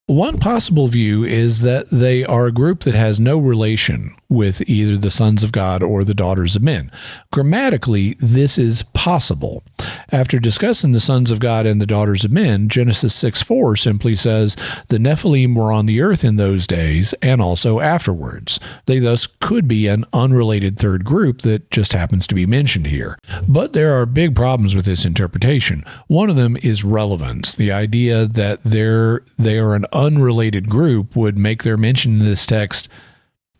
One possible view is that they are a group that has no relation with either the sons of God or the daughters of men. Grammatically, this is possible. After discussing the sons of God and the daughters of men, Genesis 6:4 simply says, "The Nephilim were on the earth in those days and also afterwards." They thus could be an unrelated third group that just happens to be mentioned here. But there are big problems with this interpretation. One of them is relevance. The idea that they are an unrelated group would make their mention in this text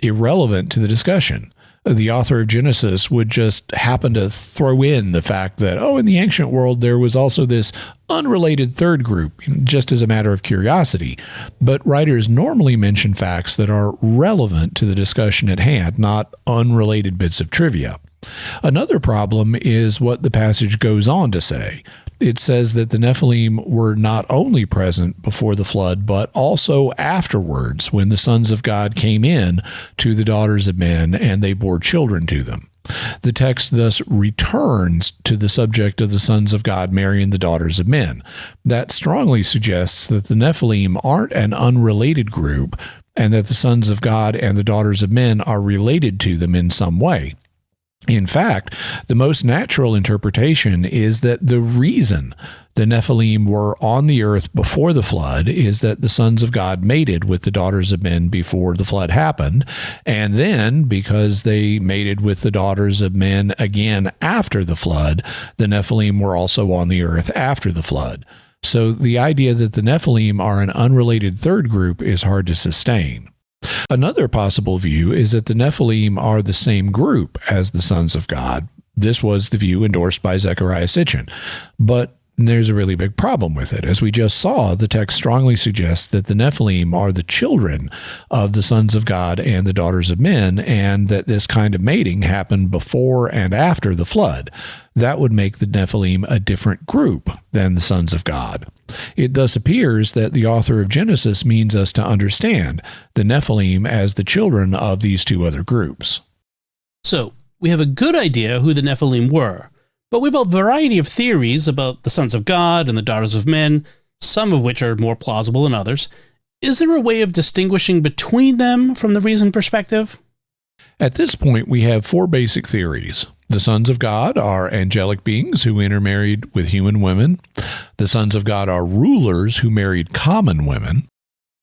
irrelevant to the discussion. the author of Genesis would just happen to throw in the fact that, in the ancient world, there was also this unrelated third group, just as a matter of curiosity. But writers normally mention facts that are relevant to the discussion at hand, not unrelated bits of trivia. Another problem is what the passage goes on to say. It says that the Nephilim were not only present before the flood, but also afterwards when the sons of God came in to the daughters of men and they bore children to them. The text thus returns to the subject of the sons of God marrying the daughters of men. That strongly suggests that the Nephilim aren't an unrelated group and that the sons of God and the daughters of men are related to them in some way. In fact, the most natural interpretation is that the reason the Nephilim were on the earth before the flood is that the sons of God mated with the daughters of men before the flood happened, and then, because they mated with the daughters of men again after the flood, the Nephilim were also on the earth after the flood. So the idea that the Nephilim are an unrelated third group is hard to sustain. Another possible view is that the Nephilim are the same group as the sons of God. This was the view endorsed by Zecharia Sitchin. But there's a really big problem with it. As we just saw, the text strongly suggests that the Nephilim are the children of the sons of God and the daughters of men, and that this kind of mating happened before and after the flood. That would make the Nephilim a different group than the sons of God. It thus appears that the author of Genesis means us to understand the Nephilim as the children of these two other groups. So, we have a good idea who the Nephilim were, but we have a variety of theories about the sons of God and the daughters of men, some of which are more plausible than others. Is there a way of distinguishing between them from the reasoned perspective? At this point, we have four basic theories. The sons of God are angelic beings who intermarried with human women. The sons of God are rulers who married common women.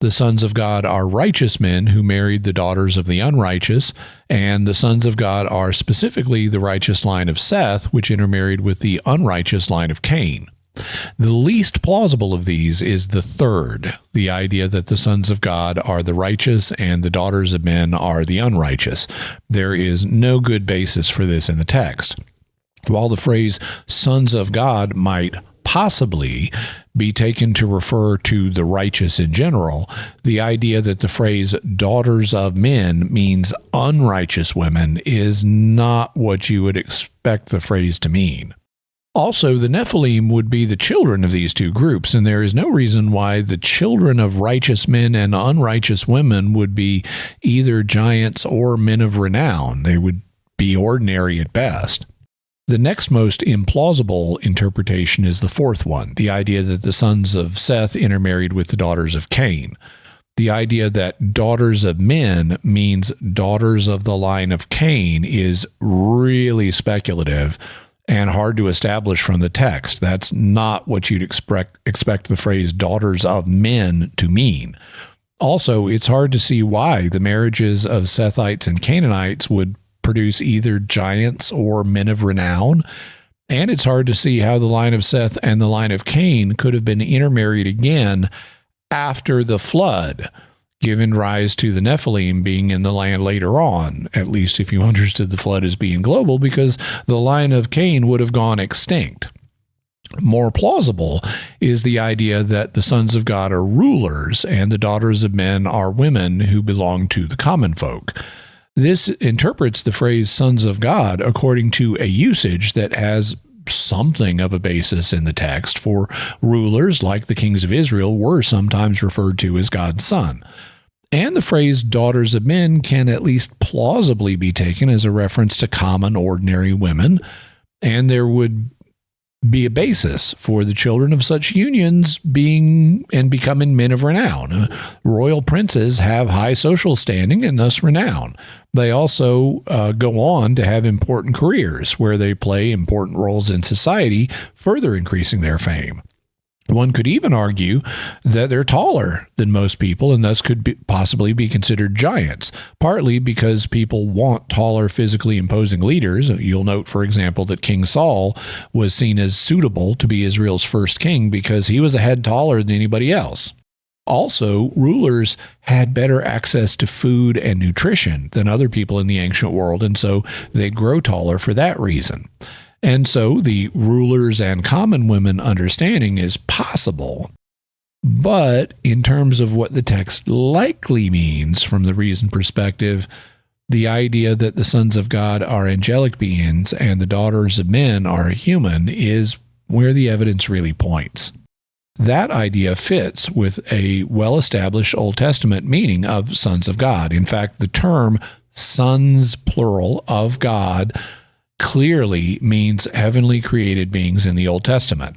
The sons of God are righteous men who married the daughters of the unrighteous. And the sons of God are specifically the righteous line of Seth, which intermarried with the unrighteous line of Cain. The least plausible of these is the third, the idea that the sons of God are the righteous and the daughters of men are the unrighteous. There is no good basis for this in the text. While the phrase sons of God might possibly be taken to refer to the righteous in general, the idea that the phrase daughters of men means unrighteous women is not what you would expect the phrase to mean. Also, the Nephilim would be the children of these two groups, and there is no reason why the children of righteous men and unrighteous women would be either giants or men of renown. They would be ordinary at best. The next most implausible interpretation is the fourth one, the idea that the sons of Seth intermarried with the daughters of Cain. The idea that daughters of men means daughters of the line of Cain is really speculative and hard to establish from the text. That's not what you'd expect the phrase daughters of men to mean. Also, it's hard to see why the marriages of Sethites and Canaanites would produce either giants or men of renown, and it's hard to see how the line of Seth and the line of Cain could have been intermarried again after the flood, giving rise to the Nephilim being in the land later on, at least if you understood the flood as being global, because the line of Cain would have gone extinct. More plausible is the idea that the sons of God are rulers and the daughters of men are women who belong to the common folk. This interprets the phrase sons of God according to a usage that has something of a basis in the text, for rulers, like the kings of Israel, were sometimes referred to as God's son. And the phrase daughters of men can at least plausibly be taken as a reference to common, ordinary women, and there would be a basis for the children of such unions being and becoming men of renown. Royal princes have high social standing and thus renown. They also go on to have important careers where they play important roles in society, further increasing their fame. One could even argue that they're taller than most people and thus could possibly be considered giants, partly because people want taller, physically imposing leaders. You'll note, for example, that King Saul was seen as suitable to be Israel's first king because he was a head taller than anybody else. Also, rulers had better access to food and nutrition than other people in the ancient world, and so they'd grow taller for that reason. And so the rulers and common women understanding is possible. But in terms of what the text likely means from the reason perspective, the idea that the sons of God are angelic beings and the daughters of men are human is where the evidence really points. That idea fits with a well-established Old Testament meaning of sons of God. In fact, the term sons, plural, of God clearly means heavenly created beings in the Old Testament.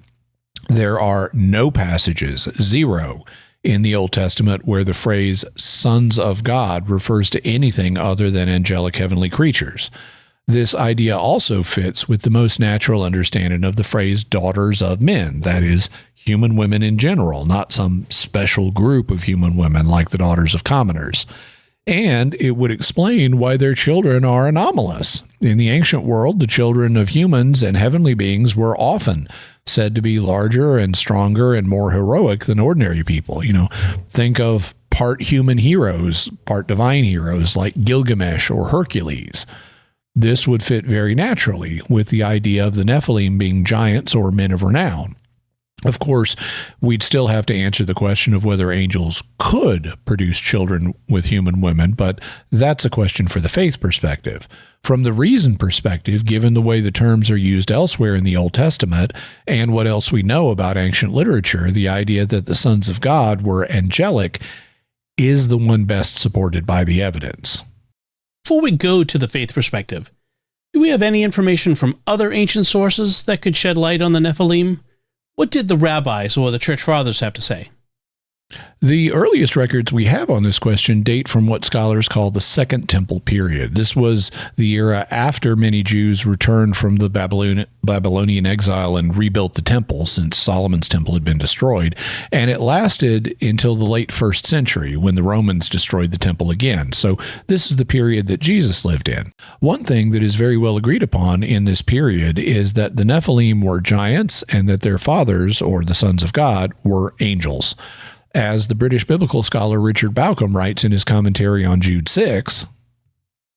There are no passages, zero, in the Old Testament where the phrase sons of God refers to anything other than angelic heavenly creatures. This idea also fits with the most natural understanding of the phrase daughters of men, that is, human women in general, not some special group of human women like the daughters of commoners. And it would explain why their children are anomalous. In the ancient world, the children of humans and heavenly beings were often said to be larger and stronger and more heroic than ordinary people. Think of part human heroes, part divine heroes like Gilgamesh or Hercules. This would fit very naturally with the idea of the Nephilim being giants or men of renown. Of course, we'd still have to answer the question of whether angels could produce children with human women, but that's a question for the faith perspective. From the reason perspective, given the way the terms are used elsewhere in the Old Testament and what else we know about ancient literature, the idea that the sons of God were angelic is the one best supported by the evidence. Before we go to the faith perspective, do we have any information from other ancient sources that could shed light on the Nephilim? What did the rabbis or the church fathers have to say? The earliest records we have on this question date from what scholars call the Second Temple period. This was the era after many Jews returned from the Babylonian exile and rebuilt the temple, since Solomon's temple had been destroyed, and it lasted until the late 1st century when the Romans destroyed the temple again. So this is the period that Jesus lived in. One thing that is very well agreed upon in this period is that the Nephilim were giants and that their fathers, or the sons of God, were angels. As the British biblical scholar Richard Bauckham writes in his commentary on Jude 6,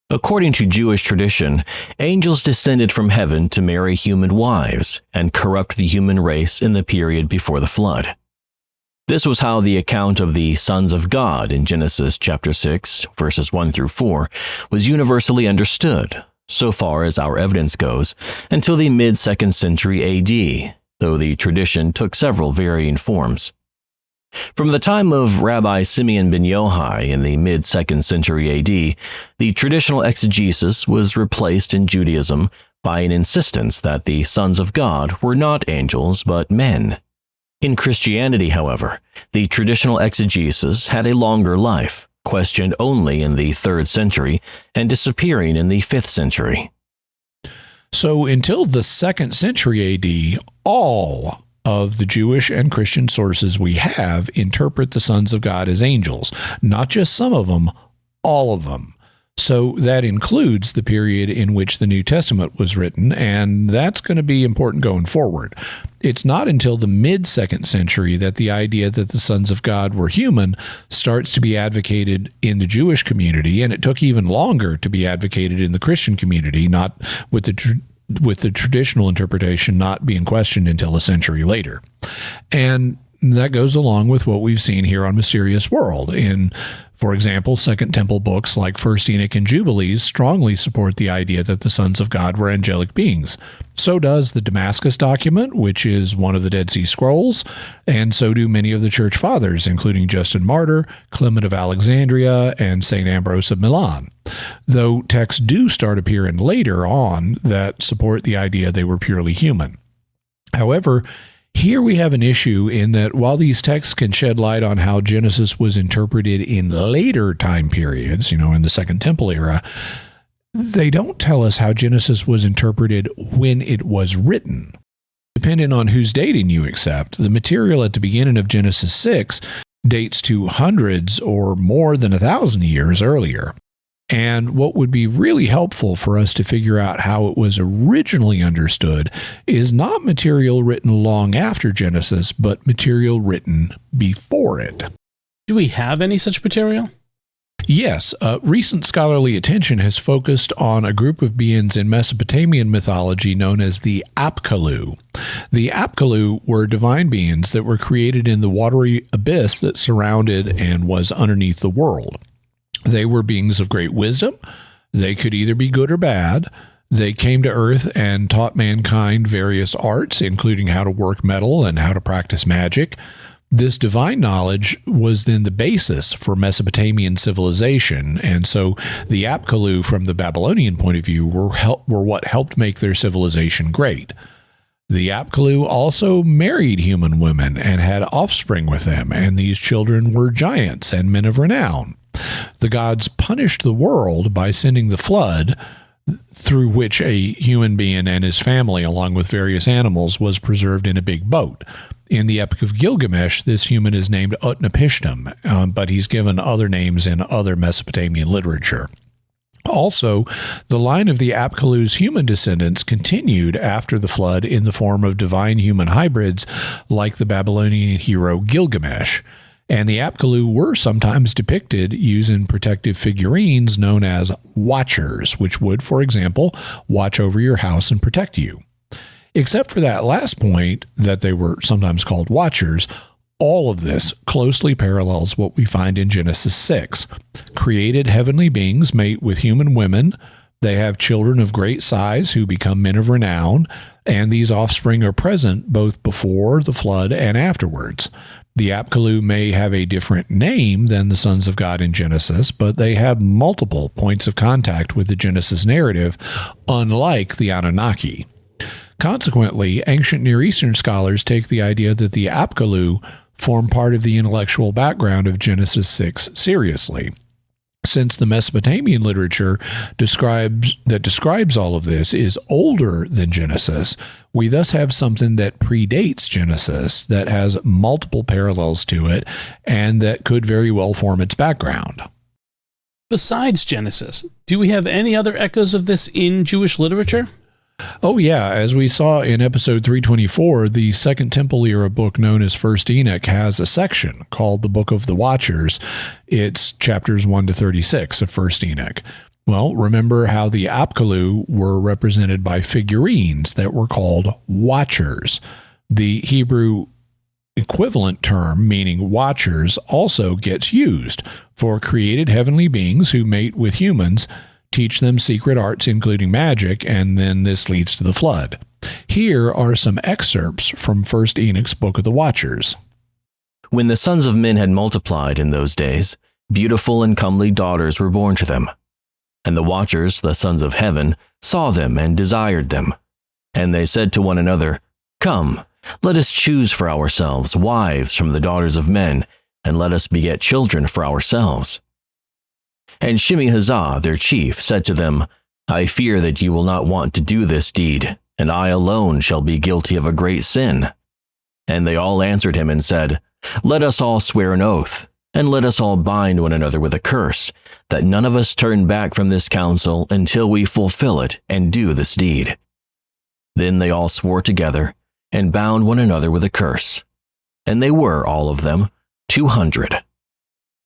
according to Jewish tradition, angels descended from heaven to marry human wives and corrupt the human race in the period before the flood. This was how the account of the sons of God in Genesis chapter 6, verses 1 through 4, was universally understood, so far as our evidence goes, until the mid-2nd century AD, though the tradition took several varying forms. From the time of Rabbi Simeon ben Yohai in the mid-2nd century AD, the traditional exegesis was replaced in Judaism by an insistence that the sons of God were not angels but men. In Christianity, however, the traditional exegesis had a longer life, questioned only in the 3rd century and disappearing in the 5th century. So until the 2nd century AD, all of the Jewish and Christian sources we have interpret the sons of God as angels. Not just some of them, all of them. So that includes the period in which the New Testament was written, and that's going to be important going forward. It's not until the mid-2nd century that the idea that the sons of God were human starts to be advocated in the Jewish community, and it took even longer to be advocated in the Christian community, not with the traditional interpretation not being questioned until a century later. And that goes along with what we've seen here on Mysterious World. In, for example, Second Temple books like 1st Enoch and Jubilees strongly support the idea that the sons of God were angelic beings. So does the Damascus document, which is one of the Dead Sea Scrolls, and so do many of the church fathers, including Justin Martyr, Clement of Alexandria, and St. Ambrose of Milan. Though texts do start appearing later on that support the idea they were purely human. However, here we have an issue in that while these texts can shed light on how Genesis was interpreted in later time periods, in the Second Temple era, they don't tell us how Genesis was interpreted when it was written. Depending on whose dating you accept, the material at the beginning of Genesis 6 dates to hundreds or more than 1,000 years earlier. And what would be really helpful for us to figure out how it was originally understood is not material written long after Genesis, but material written before it. Do we have any such material? Yes, recent scholarly attention has focused on a group of beings in Mesopotamian mythology known as the Apkallu. The Apkallu were divine beings that were created in the watery abyss that surrounded and was underneath the world. They were beings of great wisdom. They could either be good or bad. They came to Earth and taught mankind various arts, including how to work metal and how to practice magic. This divine knowledge was then the basis for Mesopotamian civilization, and so the Apkallu, from the Babylonian point of view, were what helped make their civilization great. The Apkallu also married human women and had offspring with them, and these children were giants and men of renown. The gods punished the world by sending the flood, through which a human being and his family, along with various animals, was preserved in a big boat. In the Epic of Gilgamesh, this human is named Utnapishtim, but he's given other names in other Mesopotamian literature. Also, the line of the Apkallu's human descendants continued after the flood in the form of divine human hybrids like the Babylonian hero Gilgamesh. And the Apkallu were sometimes depicted using protective figurines known as watchers, which would, for example, watch over your house and protect you. Except for that last point, that they were sometimes called watchers, all of this closely parallels what we find in Genesis 6. Created heavenly beings mate with human women. They have children of great size who become men of renown, and these offspring are present both before the flood and afterwards. The Apkallu may have a different name than the sons of God in Genesis, but they have multiple points of contact with the Genesis narrative, unlike the Anunnaki. Consequently, ancient Near Eastern scholars take the idea that the Apkallu form part of the intellectual background of Genesis 6 seriously. Since the Mesopotamian literature describes all of this is older than Genesis, we thus have something that predates Genesis, that has multiple parallels to it, and that could very well form its background. Besides Genesis, do we have any other echoes of this in Jewish literature? Oh, yeah. As we saw in episode 324, the Second Temple era book known as First Enoch has a section called the Book of the Watchers. It's chapters 1 to 36 of First Enoch. Well, remember how the Apkallu were represented by figurines that were called watchers. The Hebrew equivalent term, meaning watchers, also gets used for created heavenly beings who mate with humans, teach them secret arts, including magic, and then this leads to the flood. Here are some excerpts from First Enoch's Book of the Watchers. When the sons of men had multiplied in those days, beautiful and comely daughters were born to them. And the watchers, the sons of heaven, saw them and desired them. And they said to one another, Come, let us choose for ourselves wives from the daughters of men, and let us beget children for ourselves. And Shemi-Hazah, their chief, said to them, I fear that you will not want to do this deed, and I alone shall be guilty of a great sin. And they all answered him and said, Let us all swear an oath, and let us all bind one another with a curse, that none of us turn back from this counsel until we fulfill it and do this deed. Then they all swore together, and bound one another with a curse. And they were, all of them, 200.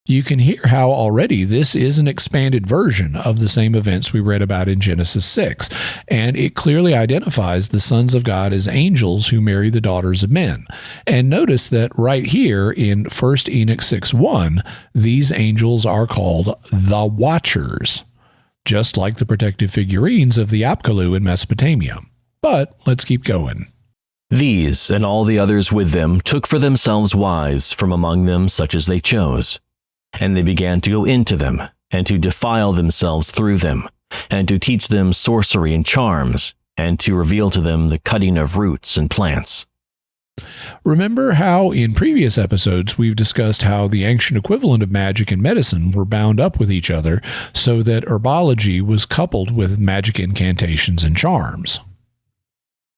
You can hear how already this is an expanded version of the same events we read about in Genesis 6, and it clearly identifies the sons of God as angels who marry the daughters of men. And notice that right here in 1 Enoch 6:1, these angels are called the Watchers, just like the protective figurines of the Apkallu in Mesopotamia. But let's keep going. These and all the others with them took for themselves wives from among them such as they chose. And they began to go into them, and to defile themselves through them, and to teach them sorcery and charms, and to reveal to them the cutting of roots and plants. Remember how in previous episodes we've discussed how the ancient equivalent of magic and medicine were bound up with each other so that herbology was coupled with magic incantations and charms.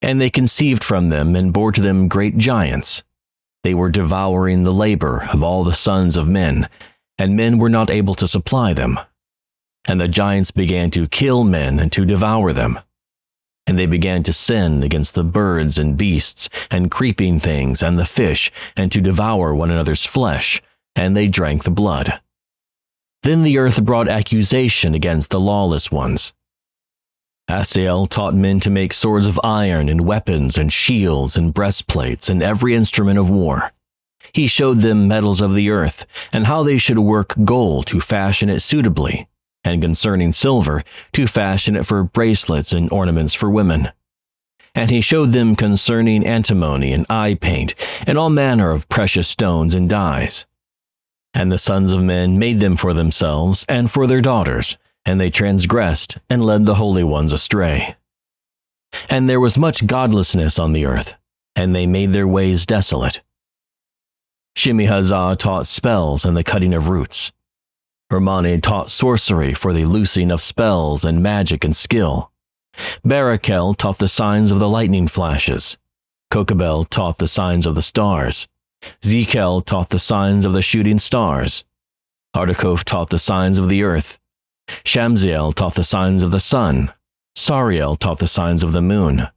And they conceived from them and bore to them great giants. They were devouring the labor of all the sons of men, and men were not able to supply them. And the giants began to kill men and to devour them. And they began to sin against the birds and beasts and creeping things and the fish, and to devour one another's flesh, and they drank the blood. Then the earth brought accusation against the lawless ones. Asael taught men to make swords of iron and weapons and shields and breastplates and every instrument of war. He showed them metals of the earth and how they should work gold to fashion it suitably, and concerning silver, to fashion it for bracelets and ornaments for women. And he showed them concerning antimony and eye paint and all manner of precious stones and dyes. And the sons of men made them for themselves and for their daughters, and they transgressed and led the holy ones astray. And there was much godlessness on the earth, and they made their ways desolate. Shemi-Hazah taught spells and the cutting of roots. Hermone taught sorcery for the loosing of spells and magic and skill. Barakel taught the signs of the lightning flashes. Kokabel taught the signs of the stars. Zekel taught the signs of the shooting stars. Ardakof taught the signs of the earth. Shamziel taught the signs of the sun. Sariel taught the signs of the moon.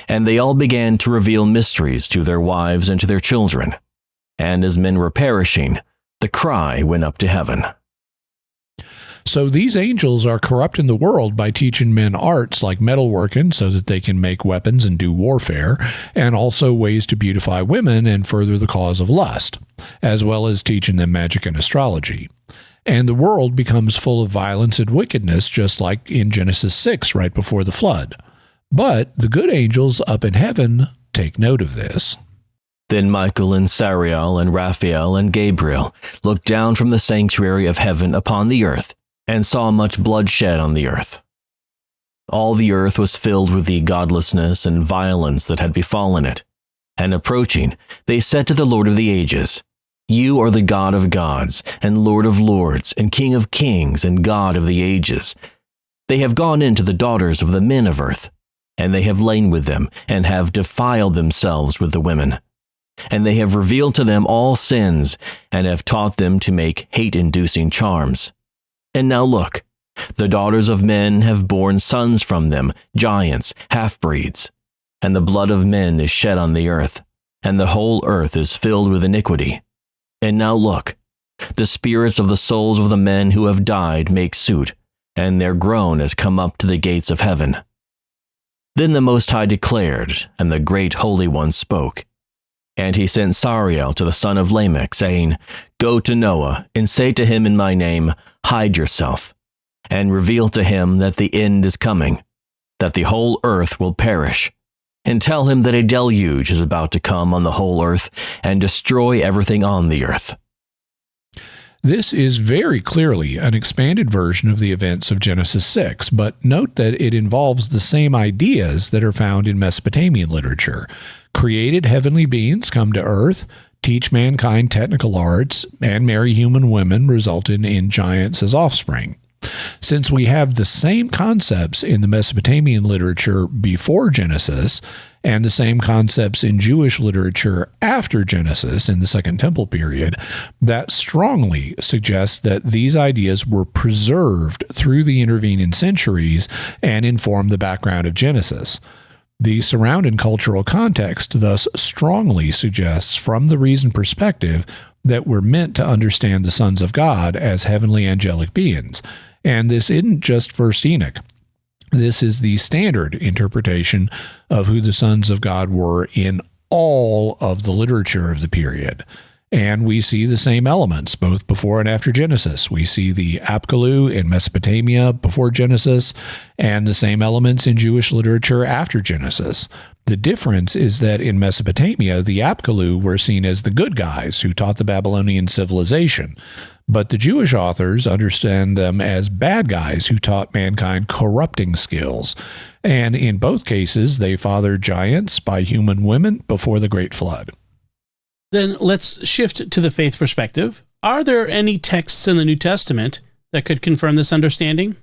And they all began to reveal mysteries to their wives and to their children. And as men were perishing, the cry went up to heaven. So these angels are corrupting the world by teaching men arts like metalworking so that they can make weapons and do warfare, and also ways to beautify women and further the cause of lust, as well as teaching them magic and astrology. And the world becomes full of violence and wickedness, just like in Genesis 6 right before the flood. But the good angels up in heaven take note of this. Then Michael and Sariel and Raphael and Gabriel looked down from the sanctuary of heaven upon the earth, and saw much blood shed on the earth. All the earth was filled with the godlessness and violence that had befallen it. And approaching, they said to the Lord of the ages, "You are the God of gods, and Lord of lords, and King of kings, and God of the ages. They have gone in to the daughters of the men of earth, and they have lain with them, and have defiled themselves with the women. And they have revealed to them all sins, and have taught them to make hate-inducing charms. And now look, the daughters of men have borne sons from them, giants, half-breeds. And the blood of men is shed on the earth, and the whole earth is filled with iniquity. And now look, the spirits of the souls of the men who have died make suit, and their groan has come up to the gates of heaven." Then the Most High declared, and the great Holy One spoke. And he sent Sariel to the son of Lamech, saying, "Go to Noah, and say to him in my name, hide yourself, and reveal to him that the end is coming, that the whole earth will perish. And tell him that a deluge is about to come on the whole earth, and destroy everything on the earth." This is very clearly an expanded version of the events of Genesis 6, but note that it involves the same ideas that are found in Mesopotamian literature. Created heavenly beings come to earth, teach mankind technical arts, and marry human women, resulting in giants as offspring. Since we have the same concepts in the Mesopotamian literature before Genesis, and the same concepts in Jewish literature after Genesis in the Second Temple period, that strongly suggests that these ideas were preserved through the intervening centuries and inform the background of Genesis. The surrounding cultural context thus strongly suggests from the reason perspective that we're meant to understand the sons of God as heavenly angelic beings. And this isn't just First Enoch. This is the standard interpretation of who the sons of God were in all of the literature of the period. And we see the same elements both before and after Genesis. We see the Apkallu in Mesopotamia before Genesis, and the same elements in Jewish literature after Genesis. The difference is that in Mesopotamia, the Apkallu were seen as the good guys who taught the Babylonian civilization. But the Jewish authors understand them as bad guys who taught mankind corrupting skills. And in both cases, they fathered giants by human women before the Great Flood. Then let's shift to the faith perspective. Are there any texts in the New Testament that could confirm this understanding?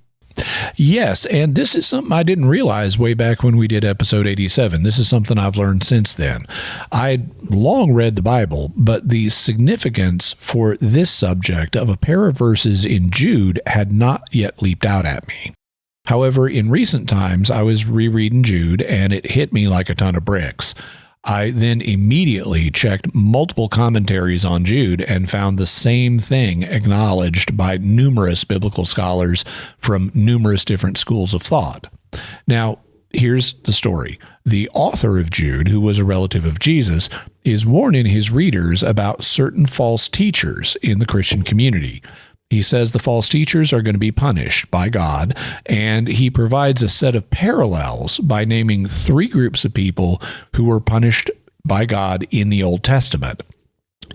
Yes, and this is something I didn't realize way back when we did episode 87. This is something I've learned since then. I'd long read the Bible, but the significance for this subject of a pair of verses in Jude had not yet leaped out at me. However, in recent times, I was rereading Jude, and it hit me like a ton of bricks. I then immediately checked multiple commentaries on Jude and found the same thing acknowledged by numerous biblical scholars from numerous different schools of thought. Now, here's the story. The author of Jude, who was a relative of Jesus, is warning his readers about certain false teachers in the Christian community. He says the false teachers are going to be punished by God, and he provides a set of parallels by naming 3 groups of people who were punished by God in the Old Testament.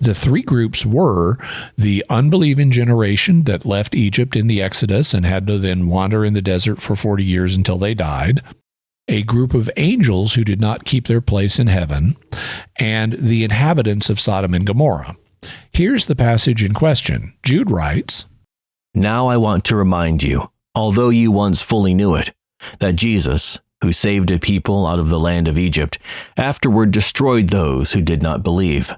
The 3 groups were the unbelieving generation that left Egypt in the Exodus and had to then wander in the desert for 40 years until they died, a group of angels who did not keep their place in heaven, and the inhabitants of Sodom and Gomorrah. Here's the passage in question. Jude writes, "Now I want to remind you, although you once fully knew it, that Jesus, who saved a people out of the land of Egypt, afterward destroyed those who did not believe.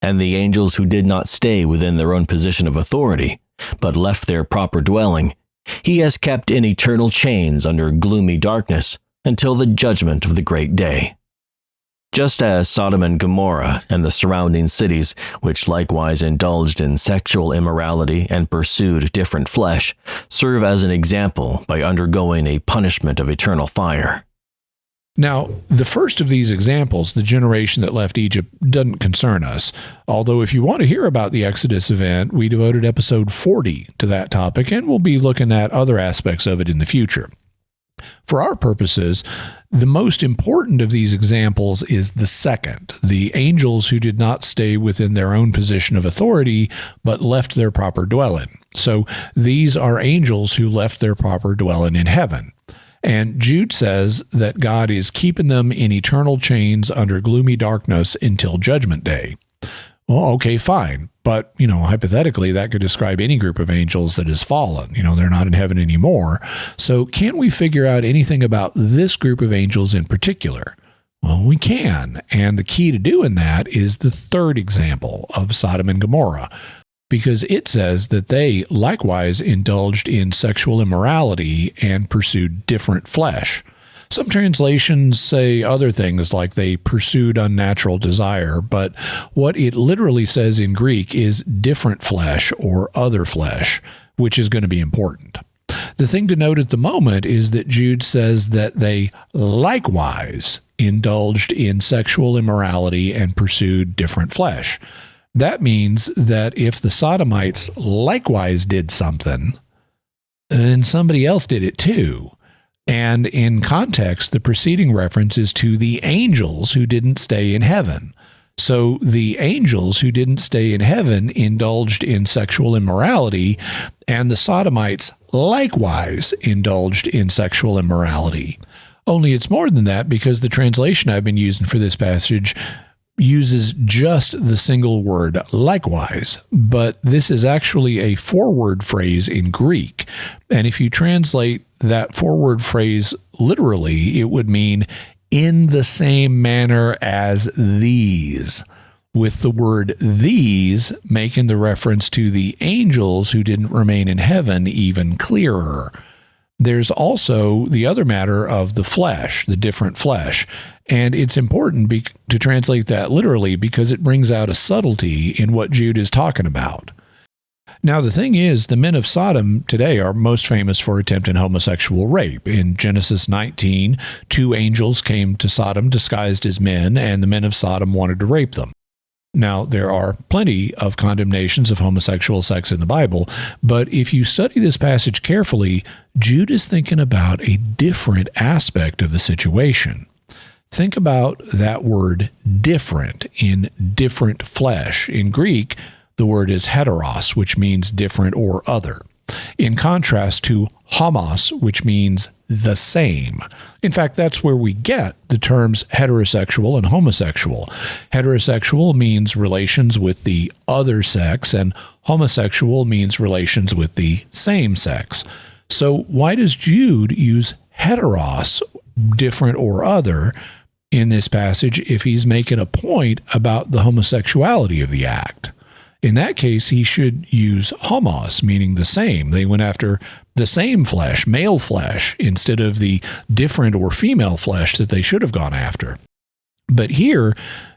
And the angels who did not stay within their own position of authority, but left their proper dwelling, he has kept in eternal chains under gloomy darkness until the judgment of the great day. Just as Sodom and Gomorrah and the surrounding cities, which likewise indulged in sexual immorality and pursued different flesh, serve as an example by undergoing a punishment of eternal fire." Now, the first of these examples, the generation that left Egypt, doesn't concern us. Although if you want to hear about the Exodus event, we devoted episode 40 to that topic, and we'll be looking at other aspects of it in the future. For our purposes, the most important of these examples is the second, the angels who did not stay within their own position of authority, but left their proper dwelling. So these are angels who left their proper dwelling in heaven. And Jude says that God is keeping them in eternal chains under gloomy darkness until judgment day. Well, okay, fine. But, hypothetically, that could describe any group of angels that has fallen. They're not in heaven anymore. So can't we figure out anything about this group of angels in particular? Well, we can. And the key to doing that is the third example of Sodom and Gomorrah, because it says that they likewise indulged in sexual immorality and pursued different flesh. Some translations say other things like they pursued unnatural desire, but what it literally says in Greek is different flesh or other flesh, which is going to be important. The thing to note at the moment is that Jude says that they likewise indulged in sexual immorality and pursued different flesh. That means that if the Sodomites likewise did something, then somebody else did it too. And in context, the preceding reference is to the angels who didn't stay in heaven. So the angels who didn't stay in heaven indulged in sexual immorality, and the Sodomites likewise indulged in sexual immorality. Only it's more than that, because the translation I've been using for this passage uses just the single word likewise, but this is actually a 4-word phrase in Greek. And if you translate that 4-word phrase literally, it would mean in the same manner as these, with the word these making the reference to the angels who didn't remain in heaven even clearer. There's also the other matter of the flesh, the different flesh. And it's important to translate that literally because it brings out a subtlety in what Jude is talking about. Now, the thing is, the men of Sodom today are most famous for attempting homosexual rape. In Genesis 19, 2 angels came to Sodom disguised as men, and the men of Sodom wanted to rape them. Now, there are plenty of condemnations of homosexual sex in the Bible, but if you study this passage carefully, Jude is thinking about a different aspect of the situation. Think about that word different in different flesh. In Greek, the word is heteros, which means different or other, in contrast to homos, which means the same. In fact, that's where we get the terms heterosexual and homosexual. Heterosexual means relations with the other sex, and homosexual means relations with the same sex. So why does Jude use heteros, different or other, in this passage if he's making a point about the homosexuality of the act? In that case, he should use homos, meaning the same. They went after the same flesh, male flesh, instead of the different or female flesh that they should have gone after. But here,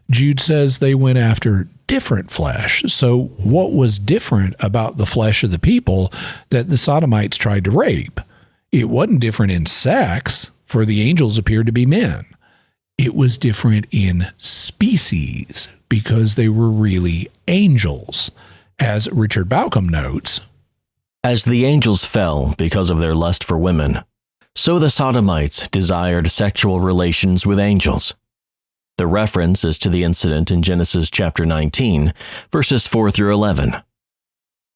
Jude says they went after different flesh. So what was different about the flesh of the people that the Sodomites tried to rape? It wasn't different in sex, for the angels appeared to be men. It was different in species, because they were really angels. As Richard Bauckham notes, as the angels fell because of their lust for women, so the Sodomites desired sexual relations with angels. The reference is to the incident in Genesis chapter 19, verses 4 through 11.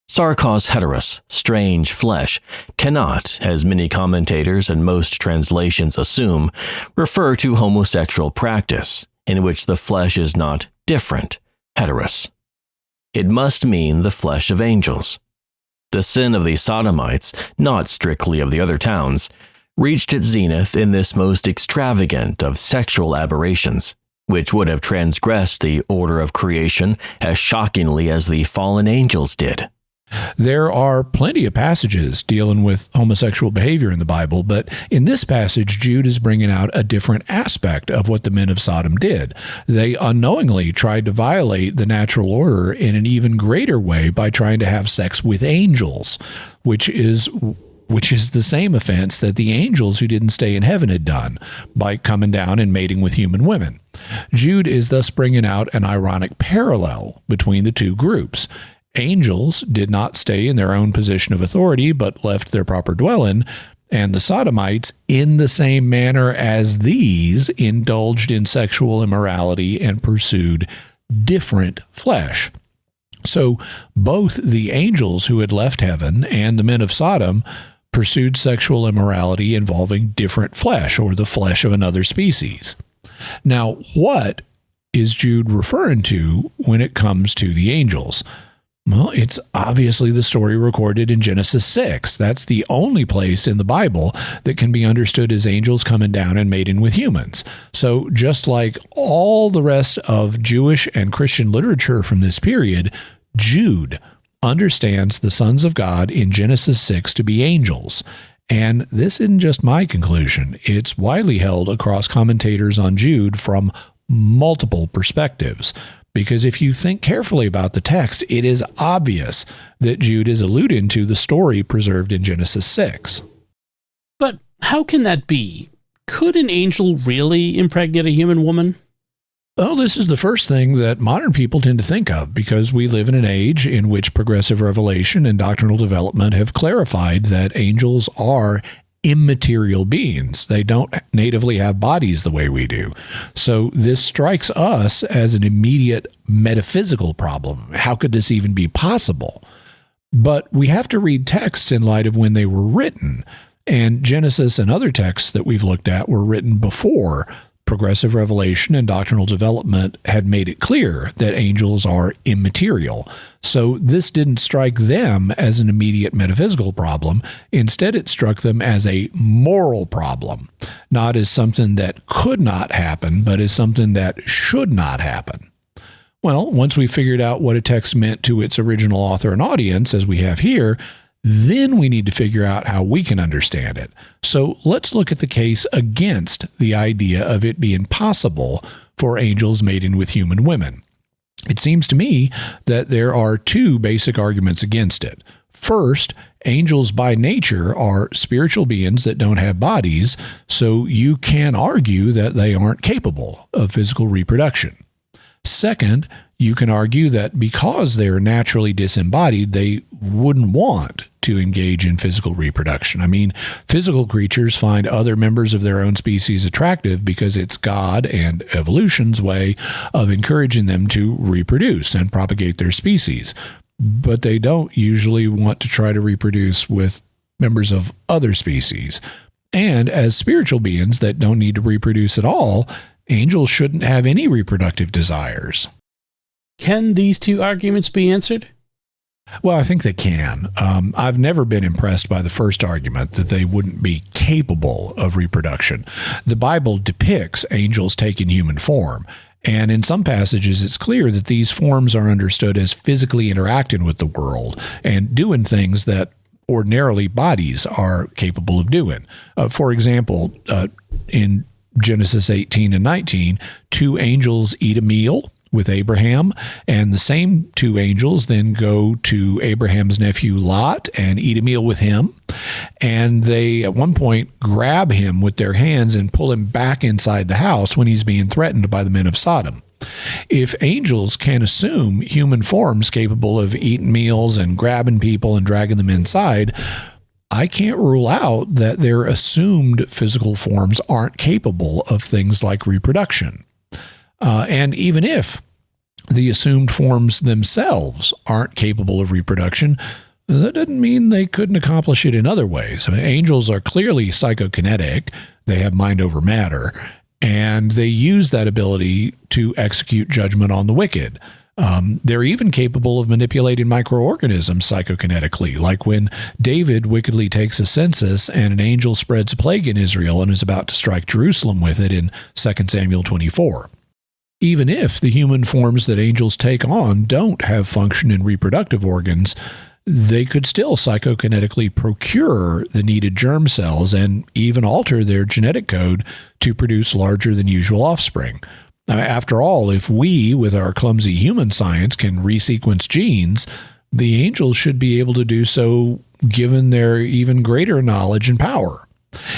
Sarkos heteros, strange flesh, cannot, as many commentators and most translations assume, refer to homosexual practice, in which the flesh is not different, heteros. It must mean the flesh of angels. The sin of the Sodomites, not strictly of the other towns, reached its zenith in this most extravagant of sexual aberrations, which would have transgressed the order of creation as shockingly as the fallen angels did. There are plenty of passages dealing with homosexual behavior in the Bible, but in this passage, Jude is bringing out a different aspect of what the men of Sodom did. They unknowingly tried to violate the natural order in an even greater way by trying to have sex with angels, which is the same offense that the angels who didn't stay in heaven had done by coming down and mating with human women. Jude is thus bringing out an ironic parallel between the two groups. Angels did not stay in their own position of authority, but left their proper dwelling, and the Sodomites, in the same manner as these, indulged in sexual immorality and pursued different flesh. So both the angels who had left heaven and the men of Sodom pursued sexual immorality involving different flesh, or the flesh of another species. Now, what is Jude referring to when it comes to the angels? Well, it's obviously the story recorded in Genesis 6. That's the only place in the Bible that can be understood as angels coming down and mating with humans. So just like all the rest of Jewish and Christian literature from this period, Jude understands the sons of God in Genesis 6 to be angels. And this isn't just my conclusion. It's widely held across commentators on Jude from multiple perspectives. Because if you think carefully about the text, it is obvious that Jude is alluding to the story preserved in Genesis 6. But how can that be? Could an angel really impregnate a human woman? Well, this is the first thing that modern people tend to think of, because we live in an age in which progressive revelation and doctrinal development have clarified that angels are immaterial beings. They don't natively have bodies the way we do. So this strikes us as an immediate metaphysical problem. How could this even be possible? But we have to read texts in light of when they were written. And Genesis and other texts that we've looked at were written before progressive revelation and doctrinal development had made it clear that angels are immaterial. So this didn't strike them as an immediate metaphysical problem. Instead, it struck them as a moral problem, not as something that could not happen, but as something that should not happen. Well, once we figured out what a text meant to its original author and audience, as we have here, then we need to figure out how we can understand it. So let's look at the case against the idea of it being possible for angels mating with human women. It seems to me that there are two basic arguments against it. First, angels by nature are spiritual beings that don't have bodies, so you can argue that they aren't capable of physical reproduction. Second, you can argue that because they're naturally disembodied, they wouldn't want to engage in physical reproduction. I mean, physical creatures find other members of their own species attractive because it's God and evolution's way of encouraging them to reproduce and propagate their species. But they don't usually want to try to reproduce with members of other species. And as spiritual beings that don't need to reproduce at all, angels shouldn't have any reproductive desires. Can these two arguments be answered? Well, I think they can. I've never been impressed by the first argument that they wouldn't be capable of reproduction. The Bible depicts angels taking human form, and in some passages it's clear that these forms are understood as physically interacting with the world and doing things that ordinarily bodies are capable of doing. For example, in Genesis 18 and 19, 2 angels eat a meal with Abraham, and the same 2 angels then go to Abraham's nephew Lot and eat a meal with him. And they, at one point, grab him with their hands and pull him back inside the house when he's being threatened by the men of Sodom. If angels can assume human forms capable of eating meals and grabbing people and dragging them inside, I can't rule out that their assumed physical forms aren't capable of things like reproduction. And even if the assumed forms themselves aren't capable of reproduction, that doesn't mean they couldn't accomplish it in other ways. I mean, angels are clearly psychokinetic. They have mind over matter, and they use that ability to execute judgment on the wicked. They're even capable of manipulating microorganisms psychokinetically, like when David wickedly takes a census and an angel spreads a plague in Israel and is about to strike Jerusalem with it in 2 Samuel 24. Even if the human forms that angels take on don't have function in reproductive organs, they could still psychokinetically procure the needed germ cells and even alter their genetic code to produce larger than usual offspring. After all, if we, with our clumsy human science, can resequence genes, the angels should be able to do so given their even greater knowledge and power.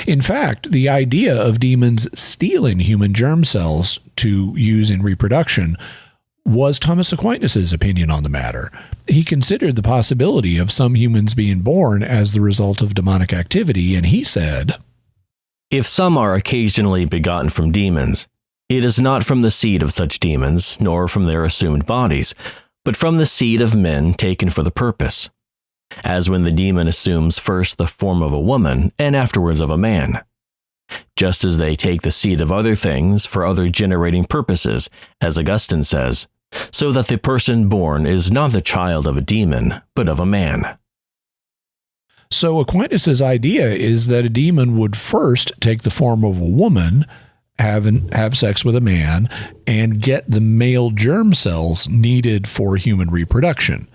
In fact, the idea of demons stealing human germ cells to use in reproduction was Thomas Aquinas' opinion on the matter. He considered the possibility of some humans being born as the result of demonic activity, and he said, "If some are occasionally begotten from demons, it is not from the seed of such demons, nor from their assumed bodies, but from the seed of men taken for the purpose. As when the demon assumes first the form of a woman and afterwards of a man. Just as they take the seed of other things for other generating purposes, as Augustine says, so that the person born is not the child of a demon, but of a man." So Aquinas' idea is that a demon would first take the form of a woman, have sex with a man, and get the male germ cells needed for human reproduction.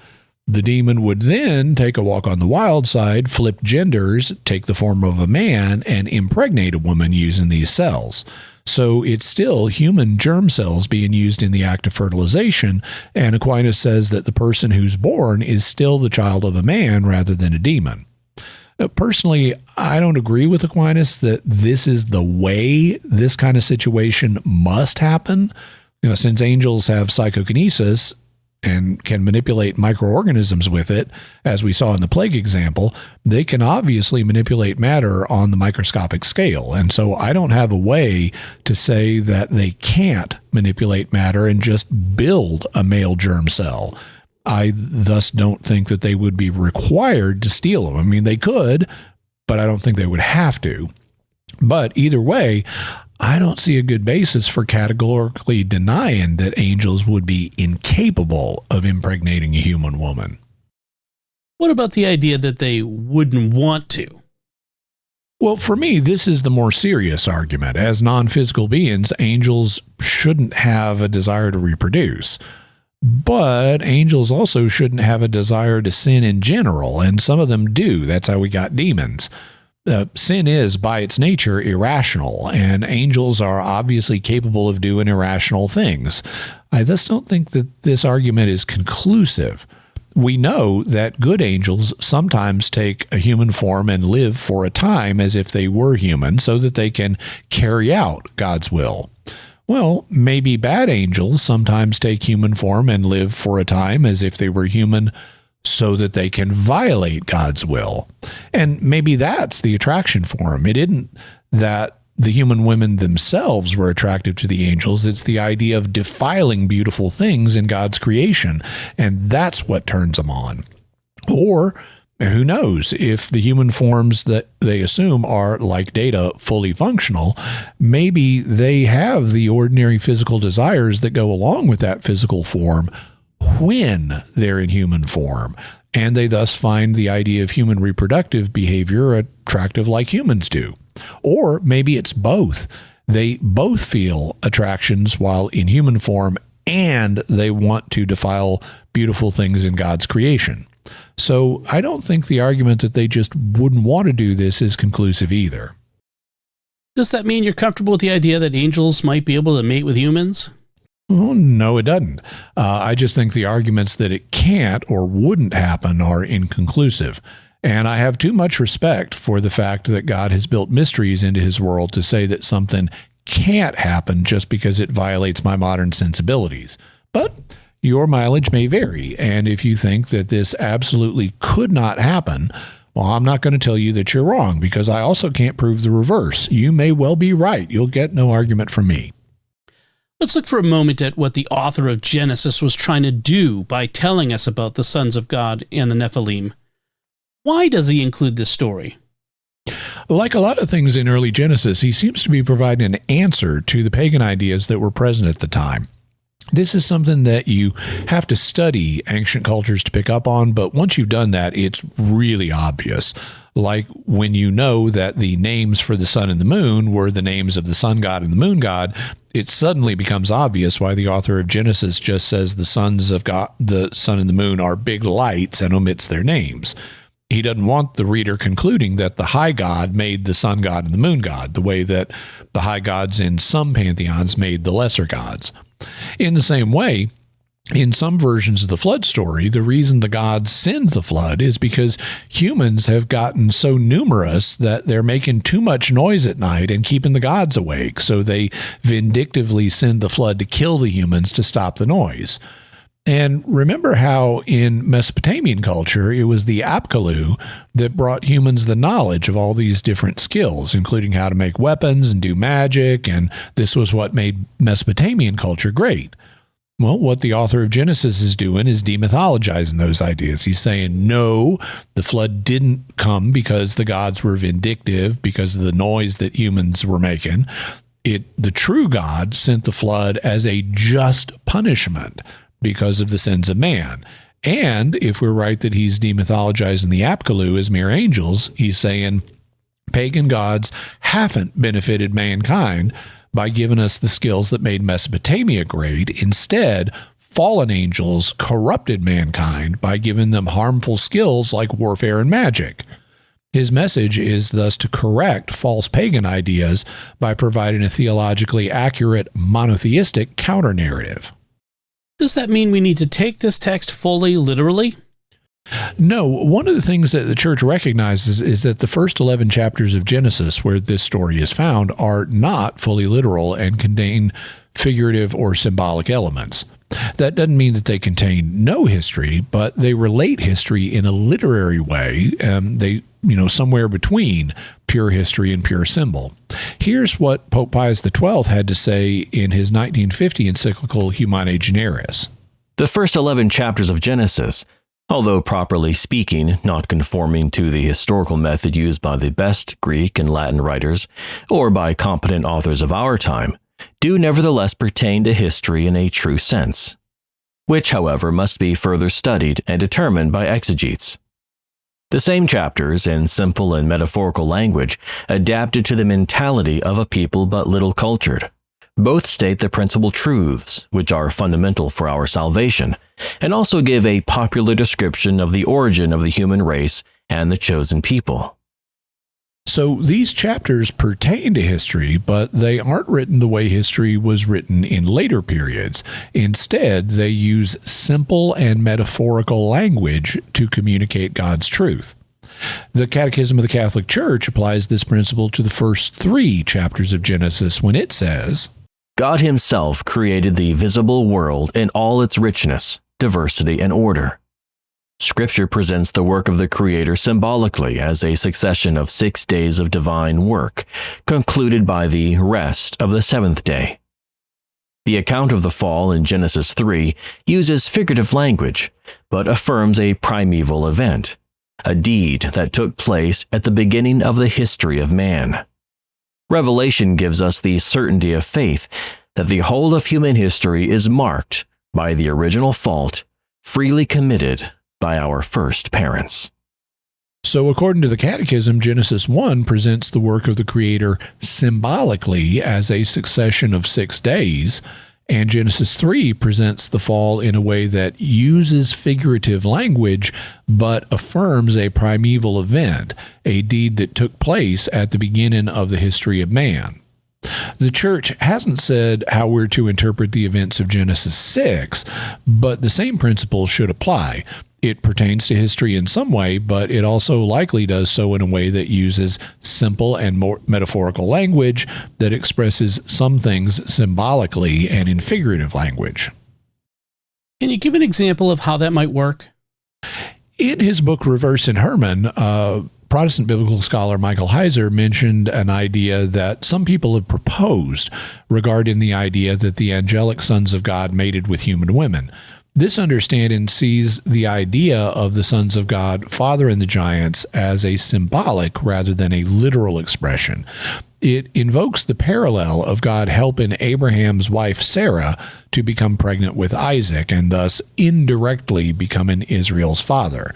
The demon would then take a walk on the wild side, flip genders, take the form of a man, and impregnate a woman using these cells. So it's still human germ cells being used in the act of fertilization, and Aquinas says that the person who's born is still the child of a man rather than a demon. Personally, I don't agree with Aquinas that this is the way this kind of situation must happen. Since angels have psychokinesis and can manipulate microorganisms with it, as we saw in the plague example, they can obviously manipulate matter on the microscopic scale. And so I don't have a way to say that they can't manipulate matter and just build a male germ cell. I thus don't think that they would be required to steal them. I mean, they could, but I don't think they would have to. But either way, I don't see a good basis for categorically denying that angels would be incapable of impregnating a human woman. What about the idea that they wouldn't want to? Well, for me, this is the more serious argument. As non-physical beings, angels shouldn't have a desire to reproduce. But angels also shouldn't have a desire to sin in general, and some of them do. That's how we got demons. Sin is, by its nature, irrational, and angels are obviously capable of doing irrational things. I just don't think that this argument is conclusive. We know that good angels sometimes take a human form and live for a time as if they were human so that they can carry out God's will. Well, maybe bad angels sometimes take human form and live for a time as if they were human so that they can violate God's will. And maybe that's the attraction for them. It isn't that the human women themselves were attractive to the angels. It's the idea of defiling beautiful things in God's creation, and that's what turns them on. Or who knows, if the human forms that they assume are, like Data, fully functional, maybe they have the ordinary physical desires that go along with that physical form when they're in human form, and they thus find the idea of human reproductive behavior attractive like humans do. Or maybe it's both. They both feel attractions while in human form, and they want to defile beautiful things in God's creation. So I don't think the argument that they just wouldn't want to do this is conclusive either. Does that mean you're comfortable with the idea that angels might be able to mate with humans? Oh, no, it doesn't. I just think the arguments that it can't or wouldn't happen are inconclusive. And I have too much respect for the fact that God has built mysteries into his world to say that something can't happen just because it violates my modern sensibilities. But your mileage may vary. And if you think that this absolutely could not happen, well, I'm not going to tell you that you're wrong, because I also can't prove the reverse. You may well be right. You'll get no argument from me. Let's look for a moment at what the author of Genesis was trying to do by telling us about the sons of God and the Nephilim. Why does he include this story? Like a lot of things in early Genesis, he seems to be providing an answer to the pagan ideas that were present at the time. This is something that you have to study ancient cultures to pick up on, but once you've done that, it's really obvious. Like when you know that the names for the sun and the moon were the names of the sun god and the moon god, it suddenly becomes obvious why the author of Genesis just says the sons of God, the sun and the moon, are big lights and omits their names. He doesn't want the reader concluding that the high god made the sun god and the moon god, the way that the high gods in some pantheons made the lesser gods. In the same way, in some versions of the flood story, the reason the gods send the flood is because humans have gotten so numerous that they're making too much noise at night and keeping the gods awake, so they vindictively send the flood to kill the humans to stop the noise. And remember how in Mesopotamian culture, it was the Apkallu that brought humans the knowledge of all these different skills, including how to make weapons and do magic, and this was what made Mesopotamian culture great. Well, what the author of Genesis is doing is demythologizing those ideas. He's saying, no, the flood didn't come because the gods were vindictive, because of the noise that humans were making. The true God sent the flood as a just punishment because of the sins of man. And if we're right that he's demythologizing the Apkallu as mere angels, he's saying pagan gods haven't benefited mankind by giving us the skills that made Mesopotamia great. Instead, fallen angels corrupted mankind by giving them harmful skills like warfare and magic. His message is thus to correct false pagan ideas by providing a theologically accurate monotheistic counter-narrative. Does that mean we need to take this text fully literally? No, one of the things that the church recognizes is that the first 11 chapters of Genesis, where this story is found, are not fully literal and contain figurative or symbolic elements. That doesn't mean that they contain no history, but they relate history in a literary way. Somewhere between pure history and pure symbol. Here's what Pope Pius XII had to say in his 1950 encyclical Humanae Generis. The first 11 chapters of Genesis, although properly speaking not conforming to the historical method used by the best Greek and Latin writers, or by competent authors of our time, do nevertheless pertain to history in a true sense, which, however, must be further studied and determined by exegetes. The same chapters, in simple and metaphorical language, adapted to the mentality of a people but little cultured. Both state the principal truths, which are fundamental for our salvation, and also give a popular description of the origin of the human race and the chosen people. So these chapters pertain to history, but they aren't written the way history was written in later periods. Instead, they use simple and metaphorical language to communicate God's truth. The Catechism of the Catholic Church applies this principle to the first 3 chapters of Genesis when it says, God himself created the visible world in all its richness, diversity, and order. Scripture presents the work of the Creator symbolically as a succession of 6 days of divine work, concluded by the rest of the 7th day. The account of the fall in Genesis 3 uses figurative language, but affirms a primeval event, a deed that took place at the beginning of the history of man. Revelation gives us the certainty of faith that the whole of human history is marked by the original fault freely committed by our first parents. So according to the Catechism, Genesis 1 presents the work of the Creator symbolically as a succession of 6 days, And Genesis 3 presents the fall in a way that uses figurative language, but affirms a primeval event, a deed that took place at the beginning of the history of man. The church hasn't said how we're to interpret the events of Genesis 6, but the same principle should apply. It pertains to history in some way, but it also likely does so in a way that uses simple and more metaphorical language that expresses some things symbolically and in figurative language. Can you give an example of how that might work? In his book, Reverse in Herman, Protestant biblical scholar Michael Heiser mentioned an idea that some people have proposed regarding the idea that the angelic sons of God mated with human women. This understanding sees the idea of the sons of God fathering the giants as a symbolic rather than a literal expression. It invokes the parallel of God helping Abraham's wife Sarah to become pregnant with Isaac and thus indirectly becoming Israel's father.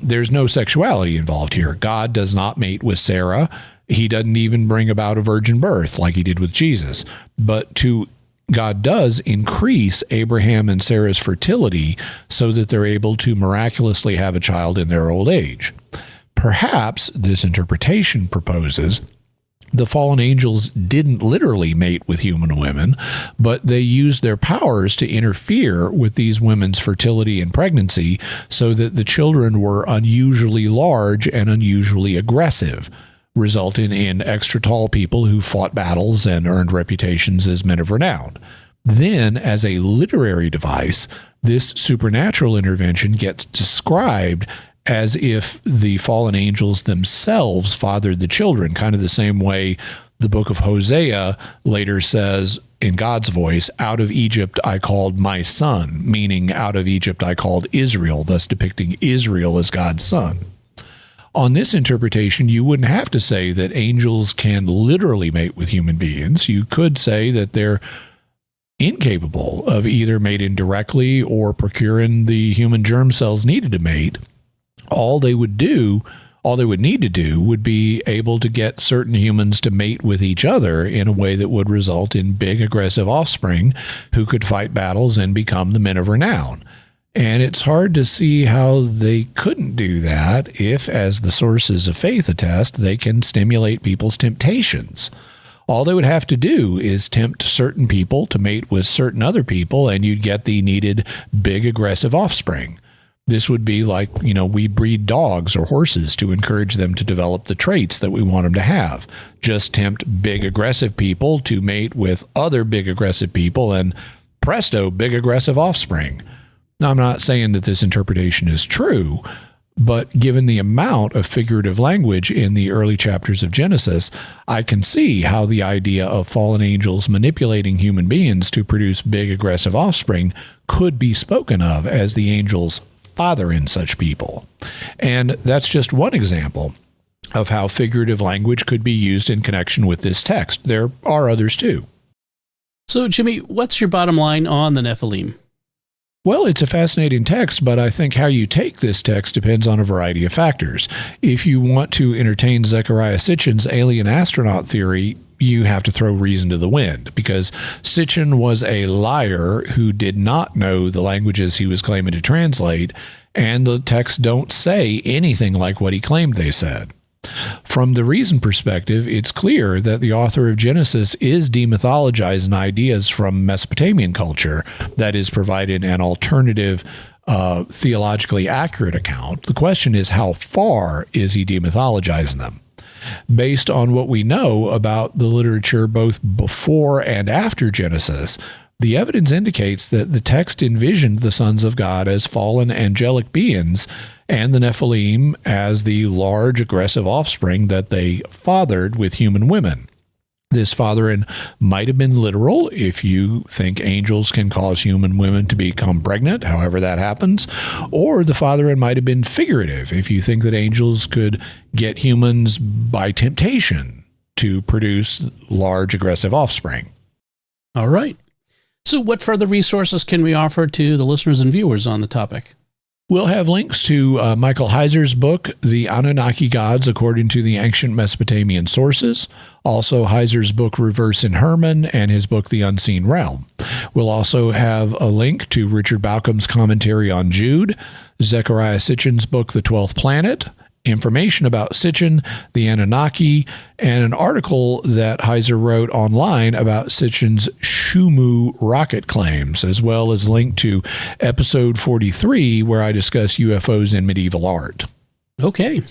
There's no sexuality involved here. God does not mate with Sarah. He doesn't even bring about a virgin birth like he did with Jesus. But God does increase Abraham and Sarah's fertility so that they're able to miraculously have a child in their old age. Perhaps this interpretation proposes the fallen angels didn't literally mate with human women, but they used their powers to interfere with these women's fertility and pregnancy so that the children were unusually large and unusually aggressive, resulting in extra tall people who fought battles and earned reputations as men of renown. Then, as a literary device, this supernatural intervention gets described as if the fallen angels themselves fathered the children, kind of the same way the book of Hosea later says in God's voice, "Out of Egypt I called my son," meaning out of Egypt I called Israel, thus depicting Israel as God's son. On this interpretation, you wouldn't have to say that angels can literally mate with human beings. You could say that they're incapable of either mating directly or procuring the human germ cells needed to mate. All they would need to do would be able to get certain humans to mate with each other in a way that would result in big, aggressive offspring who could fight battles and become the men of renown. And it's hard to see how they couldn't do that if, as the sources of faith attest, they can stimulate people's temptations. All they would have to do is tempt certain people to mate with certain other people, and you'd get the needed big, aggressive offspring. This would be like, we breed dogs or horses to encourage them to develop the traits that we want them to have. Just tempt big, aggressive people to mate with other big, aggressive people, and presto, big, aggressive offspring. Now, I'm not saying that this interpretation is true, but given the amount of figurative language in the early chapters of Genesis, I can see how the idea of fallen angels manipulating human beings to produce big, aggressive offspring could be spoken of as the angels fathering such people. And that's just one example of how figurative language could be used in connection with this text. There are others too. So, Jimmy, what's your bottom line on the Nephilim? Well, it's a fascinating text, but I think how you take this text depends on a variety of factors. If you want to entertain Zecharia Sitchin's alien astronaut theory, you have to throw reason to the wind, because Sitchin was a liar who did not know the languages he was claiming to translate, and the texts don't say anything like what he claimed they said. From the reason perspective, it's clear that the author of Genesis is demythologizing ideas from Mesopotamian culture that is providing an alternative, theologically accurate account. The question is, how far is he demythologizing them? Based on what we know about the literature both before and after Genesis, the evidence indicates that the text envisioned the sons of God as fallen angelic beings and the Nephilim as the large, aggressive offspring that they fathered with human women. This fathering might have been literal if you think angels can cause human women to become pregnant, however that happens, or the fathering might have been figurative if you think that angels could get humans by temptation to produce large, aggressive offspring. All right. So what further resources can we offer to the listeners and viewers on the topic? We'll have links to Michael Heiser's book, The Anunnaki Gods According to the Ancient Mesopotamian Sources, also Heiser's book, Reverse in Herman, and his book, The Unseen Realm. We'll also have a link to Richard Baucom's commentary on Jude, Zechariah Sitchin's book, The 12th Planet, information about Sitchin, the Anunnaki, and an article that Heiser wrote online about Sitchin's Shumu rocket claims, as well as link to episode 43, where I discuss UFOs in medieval art. Okay.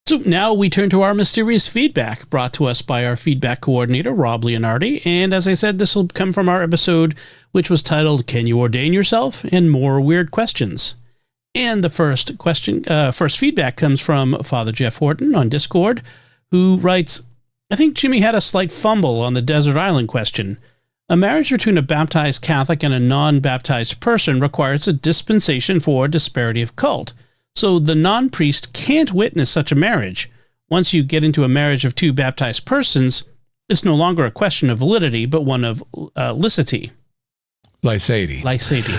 So now we turn to our mysterious feedback brought to us by our feedback coordinator, Rob Leonardi. And as I said, this will come from our episode, which was titled, Can You Ordain Yourself? And More Weird Questions. And the first feedback comes from Father Jeff Horton on Discord, who writes, I think Jimmy had a slight fumble on the desert island question. A marriage between a baptized Catholic and a non-baptized person requires a dispensation for disparity of cult. So the non-priest can't witness such a marriage. Once you get into a marriage of two baptized persons, it's no longer a question of validity, but one of licity. Lycity.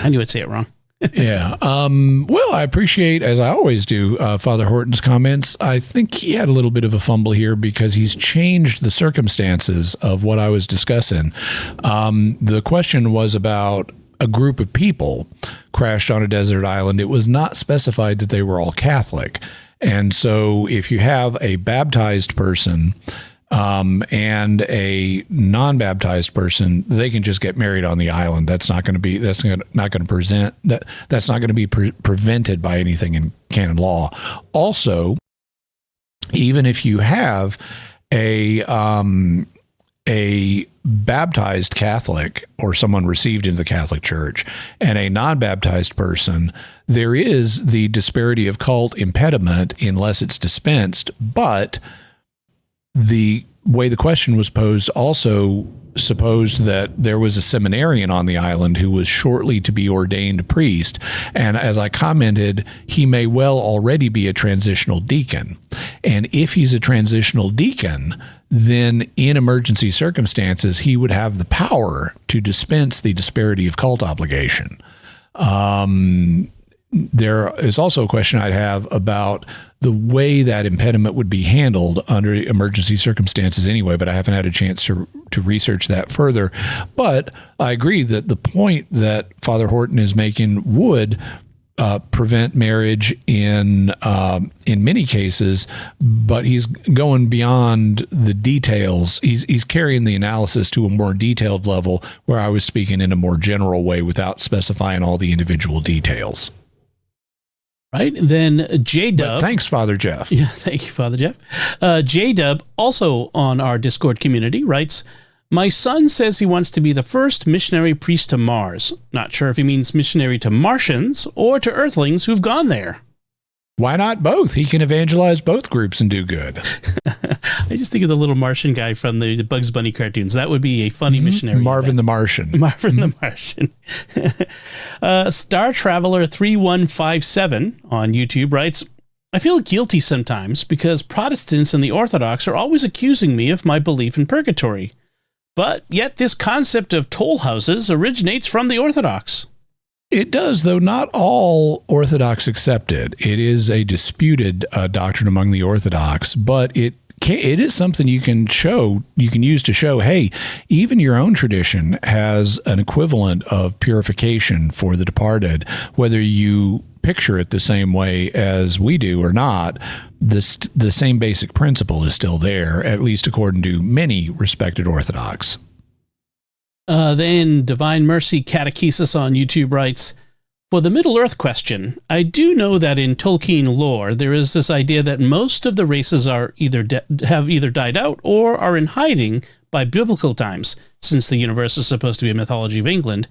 I knew I'd say it wrong. Yeah. Well, I appreciate, as I always do, Father Horton's comments. I think he had a little bit of a fumble here because he's changed the circumstances of what I was discussing. The question was about a group of people crashed on a desert island. It was not specified that they were all Catholic. And so if you have a baptized person and a non-baptized person, they can just get married on the island. That's not going to be prevented by anything in canon law. Also, even if you have a baptized Catholic or someone received into the Catholic Church and a non-baptized person, there is the disparity of cult impediment unless it's dispensed, but the way the question was posed also supposed that there was a seminarian on the island who was shortly to be ordained priest. And as I commented, he may well already be a transitional deacon. And if he's a transitional deacon, then in emergency circumstances, he would have the power to dispense the disparity of cult obligation. There is also a question I'd have about the way that impediment would be handled under emergency circumstances anyway, but I haven't had a chance to research that further. But I agree that the point that Father Horton is making would prevent marriage in many cases, but he's going beyond the details. He's carrying the analysis to a more detailed level where I was speaking in a more general way without specifying all the individual details. Right. Then J-Dub. Thanks, Father Jeff. Yeah, thank you, Father Jeff. J-Dub, also on our Discord community, writes, my son says he wants to be the first missionary priest to Mars. Not sure if he means missionary to Martians or to Earthlings who've gone there. Why not both? He can evangelize both groups and do good. I just think of the little Martian guy from the Bugs Bunny cartoons. That would be a funny missionary. Marvin the Martian. Marvin the Martian. Star Traveler 3157 on YouTube writes, I feel guilty sometimes because Protestants and the Orthodox are always accusing me of my belief in purgatory. But yet this concept of toll houses originates from the Orthodox. It does, though not all Orthodox accept it. It is a disputed doctrine among the Orthodox, but it is something you can use to show, hey, even your own tradition has an equivalent of purification for the departed, whether you picture it the same way as we do or not. The same basic principle is still there, at least according to many respected Orthodox. Then Divine Mercy Catechesis on YouTube writes, for the Middle Earth question, I do know that in Tolkien lore, there is this idea that most of the races are have either died out or are in hiding by biblical times, since the universe is supposed to be a mythology of England,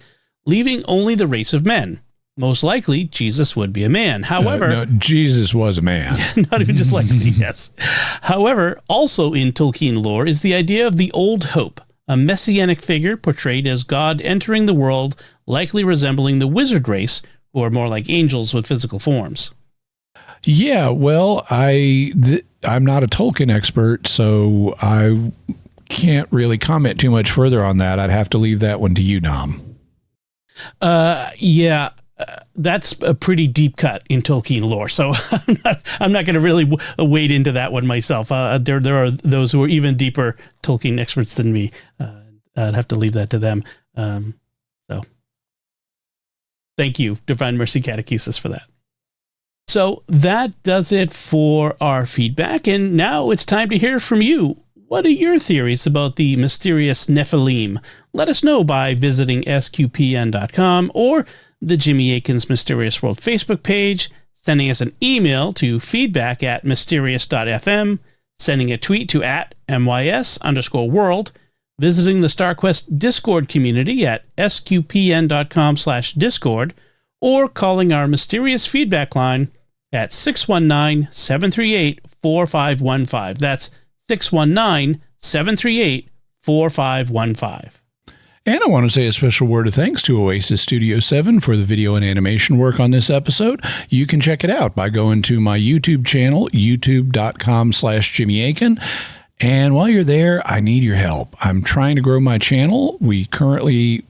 leaving only the race of men. Most likely, Jesus would be a man. However... No, Jesus was a man. Not even just likely, yes. However, also in Tolkien lore is the idea of the Old Hope, a messianic figure portrayed as God entering the world, likely resembling the wizard race, who are more like angels with physical forms. Yeah, well, I'm not a Tolkien expert, so I can't really comment too much further on that. I'd have to leave that one to you, Dom. Yeah. that's a pretty deep cut in Tolkien lore. So I'm not going to really wade into that one myself. There are those who are even deeper Tolkien experts than me. I'd have to leave that to them. So thank you, Divine Mercy Catechesis, for that. So that does it for our feedback. And now it's time to hear from you. What are your theories about the mysterious Nephilim? Let us know by visiting sqpn.com or the Jimmy Akin's Mysterious World Facebook page, sending us an email to feedback@mysterious.fm, sending a tweet to @mys_world, visiting the StarQuest Discord community at sqpn.com/discord, or calling our mysterious feedback line at 619-738-4515. That's 619-738-4515. And I want to say a special word of thanks to Oasis Studio 7 for the video and animation work on this episode. You can check it out by going to my YouTube channel, youtube.com/Jimmy Akin. And while you're there, I need your help. I'm trying to grow my channel. We currently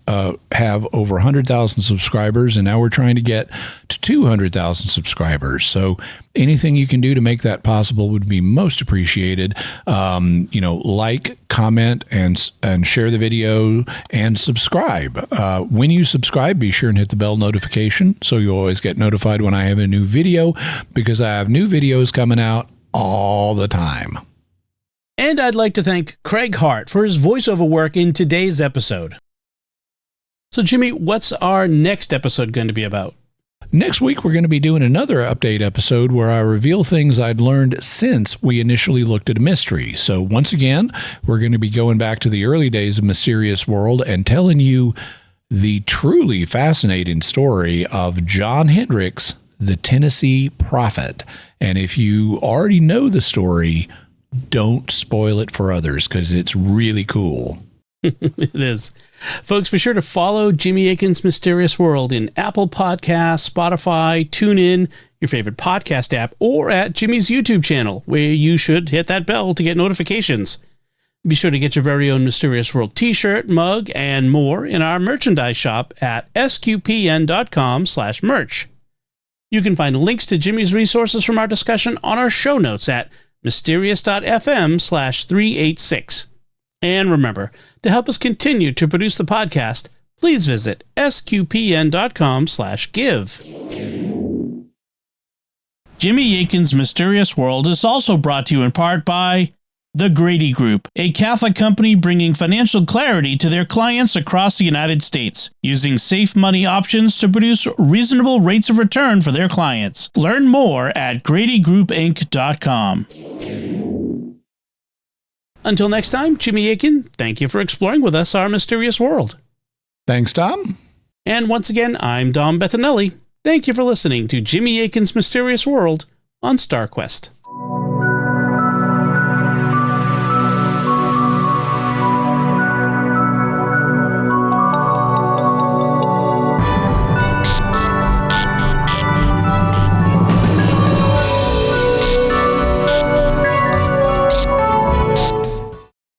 have over 100,000 subscribers, and now we're trying to get to 200,000 subscribers. So anything you can do to make that possible would be most appreciated. Like, comment, and share the video, and subscribe. When you subscribe, be sure and hit the bell notification so you always get notified when I have a new video, because I have new videos coming out all the time. And I'd like to thank Craig Hart for his voiceover work in today's episode. So, Jimmy, what's our next episode going to be about? Next week, we're going to be doing another update episode where I reveal things I'd learned since we initially looked at a mystery. So, once again, we're going to be going back to the early days of Mysterious World and telling you the truly fascinating story of John Hendricks, the Tennessee Prophet. And if you already know the story, don't spoil it for others, because it's really cool. It is. Folks, be sure to follow Jimmy Akin's Mysterious World in Apple Podcasts, Spotify, TuneIn, your favorite podcast app, or at Jimmy's YouTube channel, where you should hit that bell to get notifications. Be sure to get your very own Mysterious World t-shirt, mug, and more in our merchandise shop at sqpn.com/merch. You can find links to Jimmy's resources from our discussion on our show notes at mysterious.fm/386. And remember, to help us continue to produce the podcast, please visit sqpn.com/give. Jimmy Akin's Mysterious World is also brought to you in part by The Grady Group, a Catholic company bringing financial clarity to their clients across the United States, using safe money options to produce reasonable rates of return for their clients. Learn more at GradyGroupInc.com. Until next time, Jimmy Akin, thank you for exploring with us our mysterious world. Thanks, Tom. And once again, I'm Dom Bettinelli. Thank you for listening to Jimmy Akin's Mysterious World on StarQuest.